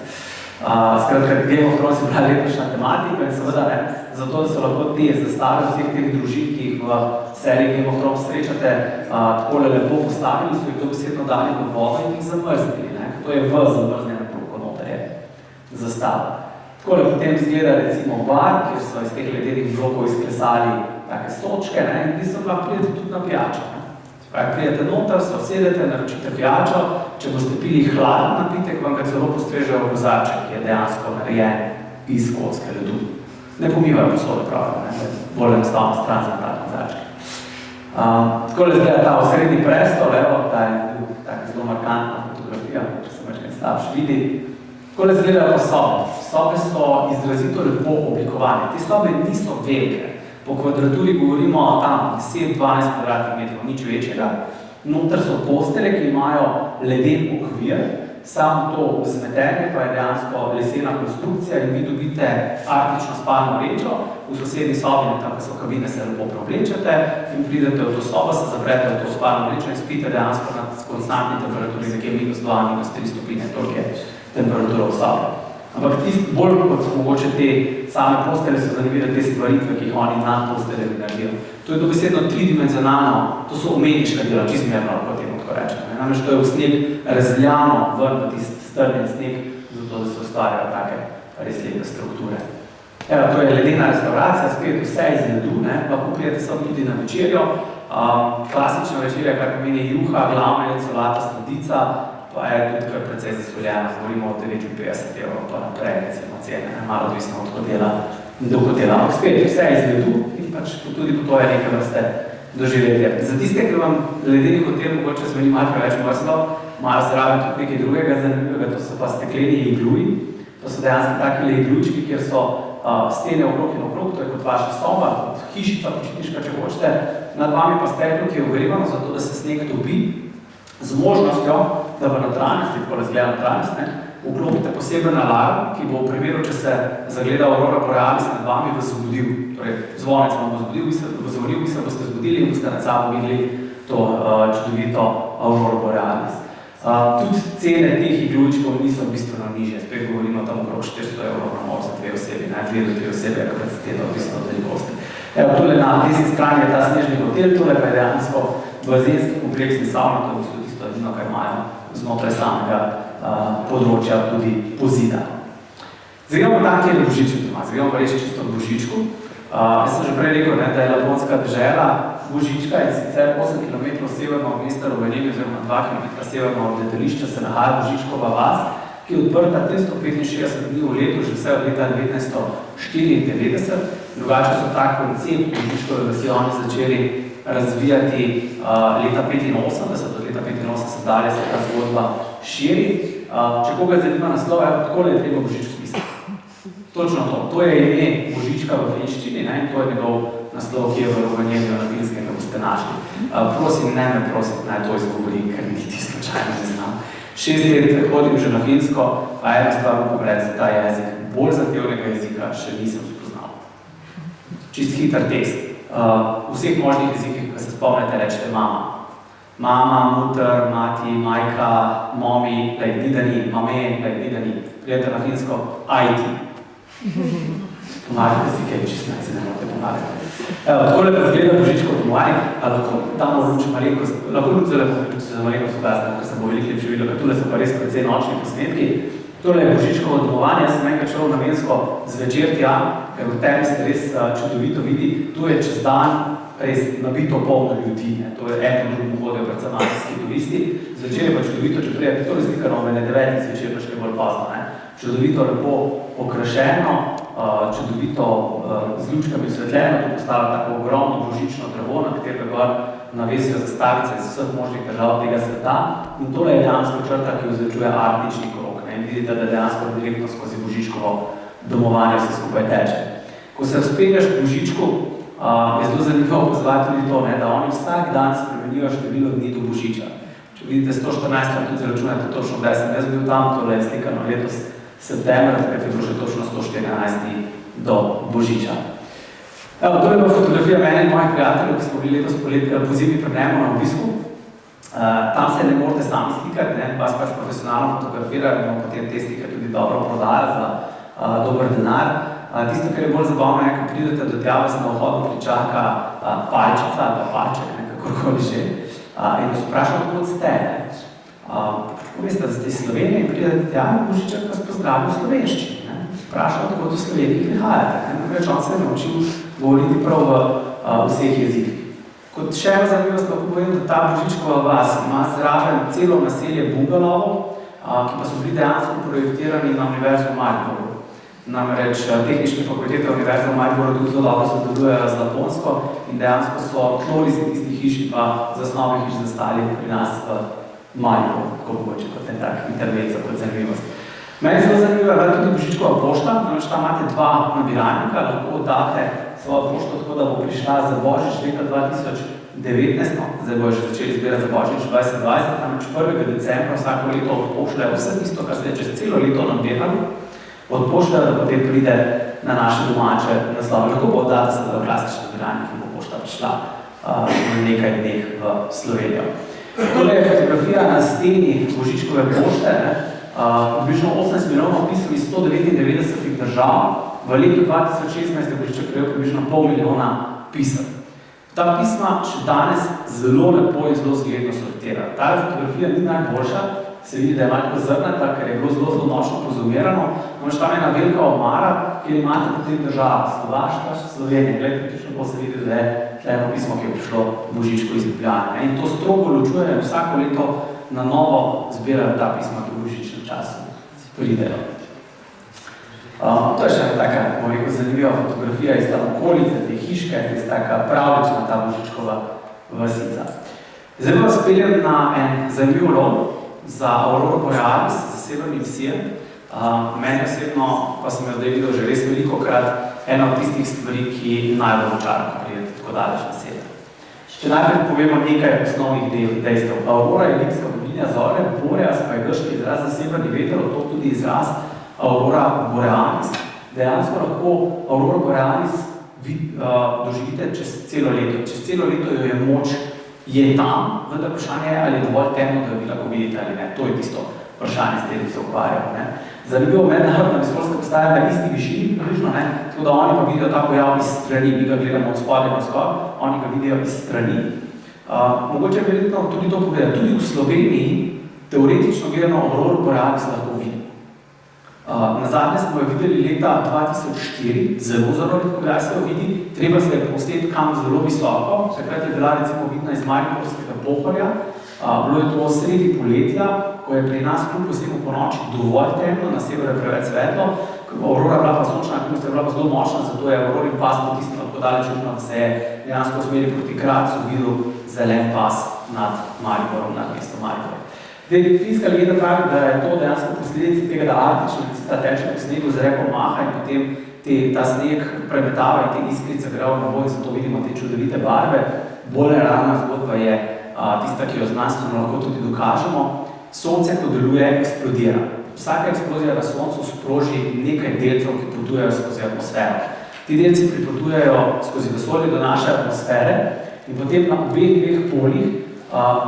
Skratka, Game of Thrones je bila letošnja tematika in seveda zato, da so lahko te zastave vseh teh družin, ki jih v seriji Game of Thrones srečate, takole lepo postavili, so jih dobesedno dali v vodo in jih zamrznili. To je v zamrznjeno proko noter je zastava. Takole potem izgleda recimo bar, kjer so iz teh ledenih blokov izklesali take sočke in ti so lahko pridete tudi na pijačo. Pridete noter, se usedete, naročite pijačo, če boste pili hladen napitek, vam ga celo postrežejo v kozarček, ki je dejansko narejen iz kocke ledu. Ne pomivajo posode pravijo, bolj enostavno stran za tak kozarček. Takole izgleda ta osrednji prestol, ta je bil taka zelo markantna fotografija, če se nekaj slabš vidi. Takole izgledajo pa sobe. Sobe so izrazito lepo oblikovane. Te sobe niso velike. Po kvadraturi govorimo tam 10-12 kvadratnih metrov, nič večjega. Noter so postelje, ki imajo leden okvir, samo to zmetenje pa je dejansko lesena konstrukcija in vi dobite arktično spalno vrečo, v sosednji sobi, tam, ko so kabine, se lepo preoblečete in pridete v to sobo, se zaprete v to spalno vrečo in spite dejansko na konstantni temperaturi, nekje -2, -3 stopinje, toliko je temperatura v sobi. Ampak bolj kot mogoče te same postelje so zanimive te stvaritve, ki jih oni nad postelje naredijo. To je dobesedno tridimenzionalno, to so umetniška dela, čizmerno, kot temu tako rečemo. Namreč to je v sneg razljano ven v tisti strnjen sneg, zato da se ustvarjajo take res lepe strukture. To je ledena restauracija, spet vse iz ledu, lahko prijete sem tudi na večerjo. Klasična večerja, kar pomeni juha, glavna je solata, sladica, pa je tudi kar precej zasoljena, govorimo o 59 evrov, pa naprej, recimo cene, malo odvisno od hotela do hotela. Ampak spet vse iz ledu in pač tudi po to je nekaj vrste doživetje. Za tiste, ki vam ledeni hotel mogoče zveni malo preveč mrzlo, imajo zraven tudi nekaj drugega zanimljivega, to so pa stekleni igluji. To so dejansko taki iglujčki, kjer so stene okrog in okrog, to je kot vaša soba, kot hišica, počitniška, če hočete. Nad vami pa steklo, ki je ogrevano, zato da se sneg topi, z možnostjo, da v notranjosti, tako razgleda notranjost, vklopite poseben alarm, ki bo v primeru, če se zagleda aurora borealis nad vami, vas zbudil. Torej, zvonec vam bo zbudil, vi se boste zbudili in boste nad sabo videli to čudovito aurora borealis. Tudi cene teh iglujčkov niso bistveno nižje, spet govorimo tam okrog 400 evrov na noč za 2 osebi, 2 do 3 osebe, kapaciteta odvisno od velikosti. Tule na desni strani je ta snežni hotel, tule pa je dejansko bazenski kompleksni savna, to je tisto edino, kar imajo znotraj samega področja tudi pozidano. Zdaj gremo tam, kjer je božiček doma, zdaj gremo pa reči čisto o božičku. Jaz sem že prej rekel, da je laponska dežela Božička in sicer 8 km severno od mesta Rovinj oziroma 2 km severno od letališča se nahaja Božičkova vas, ki je odprta 365 dni v letu, že vse od leta 1994. Drugače so tak koncept Božičkove vasi oni začeli razvijati leta 85, od leta 85 dalje se ta zgodba širi. Če koga zanima naslov, takole je treba Božičko pisati. Točno to. To je ime Božička v finščini, in to je njegov naslov, ki je v Rovinju na Finskem, ga boste našli. Prosim, naj to izgovori, ker niti slučajno ne znam. 6 let hodim že na Finsko, a ena stvar bo pogled za ta jezik. Bolj zahtevnega jezika še nisem spoznal. Čist hiter test. V vseh možnih jezikih, ko se spomnite, rečete mama. Mama, muter, mati, majka, momi, ni da ni, mame, ni da ni. Prijete na Finsko, ajti. Pomagajte si kaj, čisto se ne morate pomagati. Takole pa zgleda Božičkov domovanje, lahko damo luč malenkost, lahko luč za malenkost objasnimo, ker sem bo veliko lepše videl, ker tule so pa res precej nočni posnetki. Tole je Božičkovo domovanje, jaz sem enkrat šel namensko zvečer tja, ker v temi se res čudovito vidi. Tu je čez dan res nabito polno ljudi, to je eno drugim hodijo predvsem azijski turisti. Zvečer je pa čudovito, če prijete, to je slikano v 9. zvečer, pa še bolj pozno. Čudovito, lepo okrašeno, čudovito z lučkami osvetljeno, tu postavlja tako ogromno božično drevo, na katerega gor navesijo zastavice iz vseh možnih držav tega sveta. In tole je dejansko črta, ki označuje arktični krog. In vidite, da dejansko direktno skozi Božičkovo domovanje vse skupaj teče. Ko se vzpenjaš k Božičku, je zelo zanimivo opazovati tudi to, da oni vsak dan spremenijo število dni do Božiča. Če vidite 114, tudi zaračunate točno, kdaj sem jaz bil tam, tole je slikano letos septembra, takrat je bilo že točno 114 dni do Božiča. Tole je bila fotografija mene in mojih prijateljev, ki smo bili letos pozimi pred njemu na obisku. Tam se ne morate sami slikati, vas pač profesionalno fotografirajo in potem te slike tudi dobro prodajo za dober denar. Tisto, kar je bolj zabavno, je, ko pridete do tja, vas na vhodu pričaka palčica ali pa palček, kakorkoli že. In vas vprašam, odkot ste. Poveste, da ste iz Slovenije in pridete tja in Božiček vas pozdravi v slovenščini. Vprašam, odkot v Sloveniji prihajate. Namreč on se je naučil govoriti prav v vseh jezikih. Kot še eno zanimivost lahko povem, da ta Božičkova vas ima zraven celo naselje bungalovov, ki pa so bili dejansko projektirani na Univerzo v Mariboru. Namreč tehnične fakultete Univerze v Mariboru tudi zelo dobro sodelujejo z Laponsko in dejansko so tlorizi tistih hiš in pa zasnove hiš zastali pri nas v Mariboru, tako mogoče kot en tak intermezzo, kot zanimivost. Meni je zelo zanimivo, da je tudi Božičkova pošta, namreč tam imate 2 nabiralnika, lahko date svojo pošto, tako da bo prišla za Božič leta 2019, zdaj bo že začeli zbirati za Božič 2020, namreč 1. decembra vsako leto odpošljajo vse tisto, kar se je čez celo leto nabiralo, odpošljajo, da potem pride na naše domače naslove. Lahko bo oddate se v klasični nabiralnik, ki bo pošta prišla nekaj dneh v Slovenijo. Tole je fotografija na steni Božičkove pošte, približno 18 milijonov pisem iz 199 držav. V letu 2016 je Božiček prejel približno pol milijona pisem. Ta pisma še danes zelo lepo in zelo zgledno sortira. Ta fotografija ni najboljša, se vidi, da je malo zrnata, ker je bilo zelo nočno konzumirano. Namreč tam je ena velika omara, kjer imate potem država Slovaška, Slovenija. Gledajte, točno bo se vidi, da je eno pismo, ki je prišlo Božičku iz Ljubljane. In to strogo ločuje, vsako leto na novo zbirajo ta pisma, ki v božičnem času pridejo. To je še ena taka, zanimiva fotografija iz tam okolice, te hiške, iz taka pravlična ta Božičkova vasica. Zdaj vas peljem na en zanimiv lov za Auroro Borealis, za severni Sir. Meni osebno, pa sem jo zdaj videl že res velikokrat, ena od tistih stvari, ki najbolj očara, ko prijete tako daleč na sever. Če najprej povemo nekaj osnovnih dejstev. Aurora je lipska bogini zore, Boreas pa je grški izraz za severni veter, to tudi izraz Aurora Borealis. Dejansko lahko Aurora Borealis doživite čez celo leto. Čez celo leto jo je moč je tam, vendar vprašanje je, ali je dovolj temno, da jo vi lahko vidite ali ne. To je tisto vprašanje, s tem se ukvarjamo. Zanimivo mednarodna vesoljska postaja na isti višini, približno, tako da oni pa vidijo ta pojav iz strani, mi ga gledamo od spodaj na skor, oni ga vidijo iz strani. Mogoče je verjetno tudi to povedati, tudi v Sloveniji teoretično gledano Auroro Borealis lahko vidimo. Nazadnje smo jo videli leta 2004, zelo redko kdaj se jo vidi, treba se je povsteti kam zelo visoko, takrat je bila recimo vidna iz Mariborskega Pohorja, bilo je to sredi poletja, ko je pri nas kljub vsemu po noči dovolj temno, na severu je preveč svetlo, aurora je bila pa sončna aktivnost, je bila pa zelo močna, zato je aurorin pas potisnila tako daleč, da se je dejansko v smeri proti Gradcu videl zelen pas nad Mariborom, nad mestom Maribor. Finska legenda pravi, da je to dejansko posledica tega, da arktična precita teče po snegu z repom maha in potem ta sneg premetava in te iskrice grejo v nebo in zato vidimo te čudovite barve. Bolj realna zgodba je tista, ki jo znanstveno lahko tudi dokažemo. Sonce, ko deluje, eksplodira. Vsaka eksplozija na Soncu sproži nekaj delcev, ki potujejo skozi atmosfero. Ti delci pripotujejo skozi vesolje do naše atmosfere in potem na obeh dveh poljih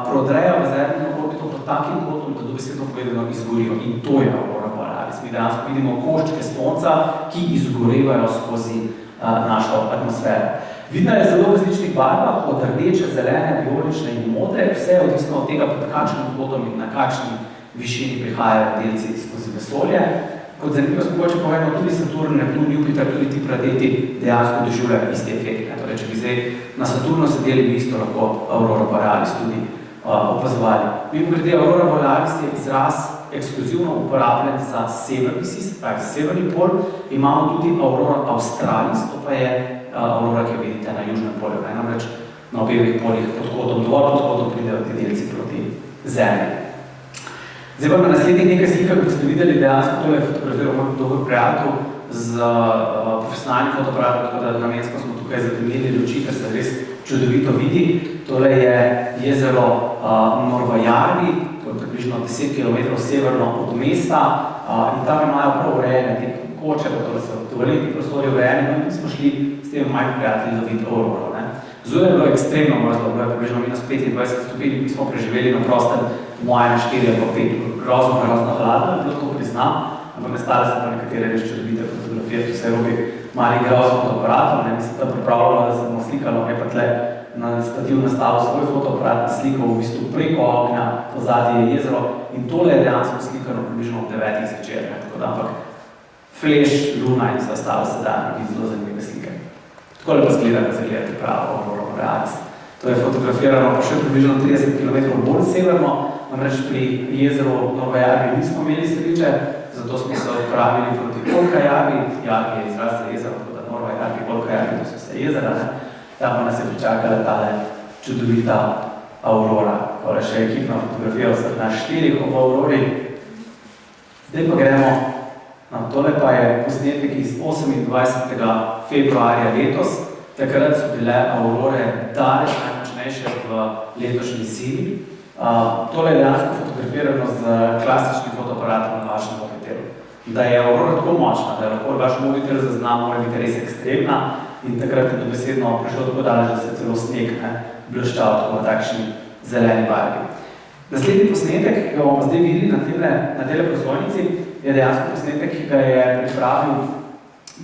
prodrejo v zemljino orbito pod takim kotom, da dobesedno povedano izgorijo. In to je aurora borealis. Mi danes vidimo koščke Sonca, ki izgorevajo skozi našo atmosfero. Vidna je zelo v različnih barvah, od rdeče, zelene, vijolične in modre, vse odvisno od tega, pod kakšnim kotom in na kakšni višini prihajajo delci skozi vesolje. Kot zanimivost mogoče povemo, tudi Saturn, Neptun, Jupiter, tudi ti planeti dejansko doživljajo isti efekt. Torej, če bi zdaj na Saturnu sedeli, bi isto lahko aurora borealis tudi opazovali. Mimogrede, aurora borealis je izraz ekskluzivno uporabljen za severni sistem, pravi severni pol, imamo tudi aurora australis, to pa je aurora, ki jo vidite na južnem polju, namreč na obeh poljih pod kotom, dovolj pod kotom pridejo ti delci proti Zemlji. Zdaj pa na naslednjih nekaj slikah, ko ste videli dejansko, to je fotografiral moj dober prijatelj z profesionalnim fotoaparatom, tako da namensko smo tukaj zatemnili luči, ker se res čudovito vidi. Tole je jezero Norvajarvi, to je približno 10 km severno od mesta in tam imajo prav urejene te koče, pa so toaletni prostori urejeni, in smo šli s tem majhnim prijatelji loviti auroro. Zunaj je bilo ekstremno mrzlo, bilo je približno -25 stopinj, mi smo preživeli na prostem moje na 4 ali pa 5, grozno hladno je bilo, to priznam, ampak nastale so pa nekatere res čudovite fotografije, to se je robi mali igral s fotoaparatom, mi se tam pripravljalo, da se bomo slikalo, je pa tle na stativ nastavil svoj fotoaparat, slikal v bistvu preko ognja, pozadje je jezero in tole je dejansko slikano približno ob 9 zvečer, tako da ampak flash, luna in vse ostalo se da narediti zelo zanimive slike. Takole pa zgleda, da se gledate pravo aurora borealis. To je fotografirano pa še približno 30 km bolj severno, namreč pri jezeru Norvajarvi nismo imeli sreče, zato smo se odpravili proti Polkajarvi, Jarvi je izraz za jezero, tako da Norvajarvi, Polkajarvi, to so vse jezera, tam pa nas je pričakala tale čudovita aurora. Tole še ekipna fotografija vseh naš 4 ob aurori. Zdaj pa gremo. Tole pa je posnetek iz 28. februarja letos. Takrat so bile aurore daleč najmočnejše v letošnji sili. Tole je dejansko fotografirano z klasičnim fotoaparatom na vašem mobitelu. Da je aurora tako močna, da je lahko vaš mobitel zazna, mora biti res ekstremna in takrat je dobesedno prišlo tako daleč, da se celo sneg bleščal tako v takšni zeleni barvi. Naslednji posnetek, ki ga bomo zdaj videli na tele prosojnici, je dejansko posnetek, ki ga je pripravil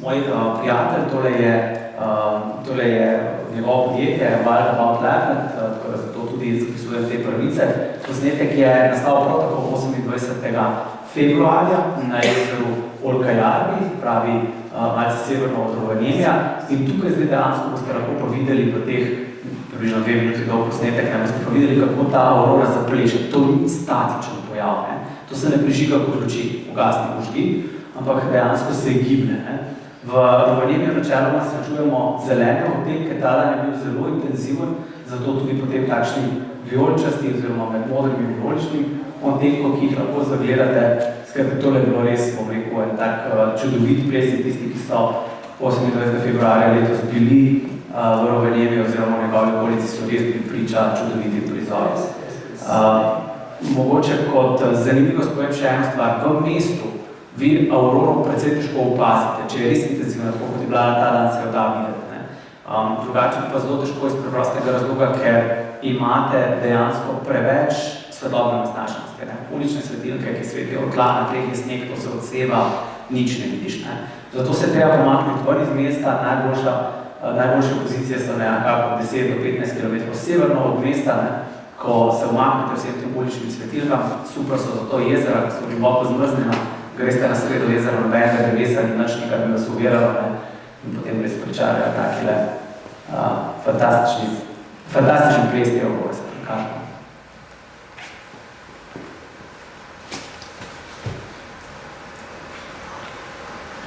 moj prijatelj, tole je njegovo podjetje, Wild About Lapland, tako da zato tudi izpisujem te pravice. Posnetek je nastal prav tako 28. februarja na jezeru Polkajarvi, pravi malce severno od Rovaniemja in tukaj zdaj dejansko boste lahko pa videli v teh približno 2 minuti dolg posnetek, boste pa videli, kako ta aurora zapleše. To ni statičen pojav, to se ne prižiga kot luči, ugasni možgi, ampak dejansko se giblje. V Rovaniemju načeloma srečujemo zelene odtenke, ta dan je bil zelo intenziven, zato tudi potem takšni vijoličasti oziroma med modrimi in vijoličnim odtenkom, ki jih lahko zagledate. Skratka, tole je bilo res, bom rekel, en tak čudovit ples in tisti, ki so 28. februarja letos bili v Rovaniemju oziroma v njegovi okolici, so res bili priča čudovitim prizorom. Mogoče kot zanimivost povem še eno stvar. V mestu vi auroro precej težko opazite, če je res intenzivna, tako kot je bila ta dan, se jo da videti. Drugače pa zelo težko iz preprostega razloga, ker imate dejansko preveč svetlobne onesnaženosti. Ulične svetilke, ki svetijo od tla na tleh je sneg, to se odseva, nič ne vidiš. Zato se treba pomakniti ven iz mesta, najboljše pozicije so nekako 10 do 15 km severno od mesta, ko se umaknete vsem tem uličnim svetilkam, super so zato jezera, ki so globoko zmrznjena, greste na sredo jezera, nobenega drevesa ni nič, nekaj bi vas uviralo, ne, in potem res pričarajo takile fantastični ples te Aurore se prikažemo.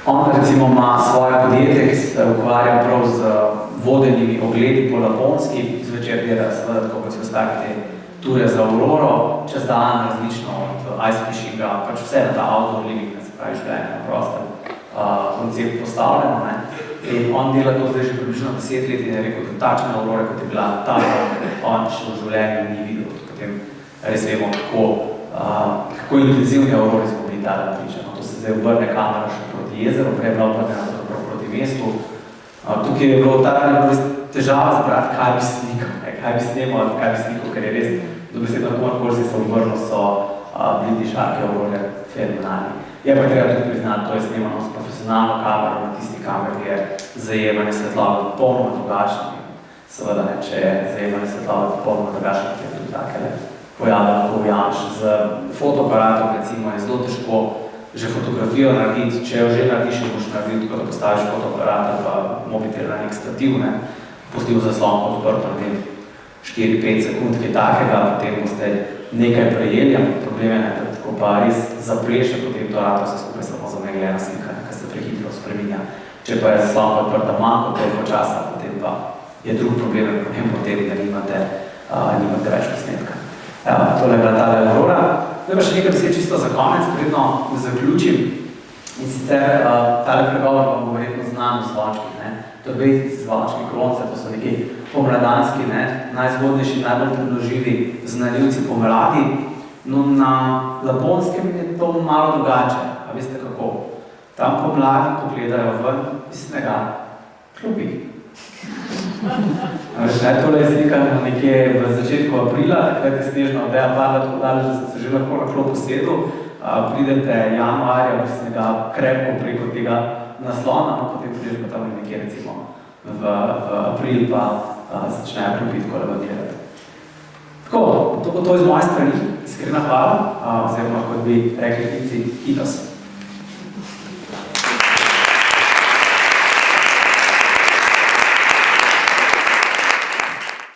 On recimo ima svoje podjetje, ki se ukvarja prav z vodenimi ogledi po Laponski, zvečer dela seveda tako, kot si ostavite ture za Auroro, čez dan različno od ice fishinga, pač vse na ta outdoor living, ne se pravi življenje na prostem koncept postavljeno, ne. In on dela to zdaj že približno 10 let in je rekel, da takšne Aurore, kot je bila ta, on še v življenju ni videl. Potem res vemo, kako intenzivni Aurori smo bili dali priča. To se zdaj obrne kamera še proti jezeru, prej je bila obrnjena proti mestu. Tukaj je bilo težava zbrati, kaj bi snikal, kaj bi snemal, kaj bi snikal, ker je res dobesedno komorkoli se obrnil, so bili ti žarki Aurore fenomenalni. Je pa treba tudi priznati, to je snemano s profesionalno kamero, na tisti kameri je zajemanje svetlove popolnoma drugačno. Seveda ne, če je zajemanje svetlove popolnoma drugačno, ki je tudi takele pojave lahko ujameš. Z fotoaparatom recimo je zelo težko že fotografijo narediti, če jo že narediš, jo boš narediti, tako da postaviš fotoaparat ali pa mobitel na nek stativ, ne, pustil zaslon odprto na 4-5 sekund, ki je takega, potem boste nekaj prejeli, ampak problem je, da tako pa res zapreše, potem to rado se skupaj samo zamegljena slika, ker se prehitro spreminja. Če pa je zaslon odprta manj kot toliko časa, potem pa je drug problem potem, da nimate več posnetka. Tole je bila tale Aurora. Zdaj pa še nekaj besed čisto za konec, predno zaključim. In sicer tale pregovor vam bo verjetno znan v zvončkih, ne. To je bejti zvončki klonce, to so neki pomladanski, ne, najzgodnejši, najbolj predloživi znanilci pomladi. No, na Laponskem je to malo drugače, a veste kako? Tam pomladi pogledajo ven iz snega klopi. Tole je slika nekje v začetku aprila, takrat je snežna odeja padla tako daleč, da sem se že lahko na klop usedel. Pridete januarja, v snega krepko preko tega naslona, no potem prideš pa tam nekje recimo v april pa začnejo klopiti, ko levandirati. Tako, to bo to iz moje strani, iskrena hvala, oziroma kot bi rekli tici, hitos.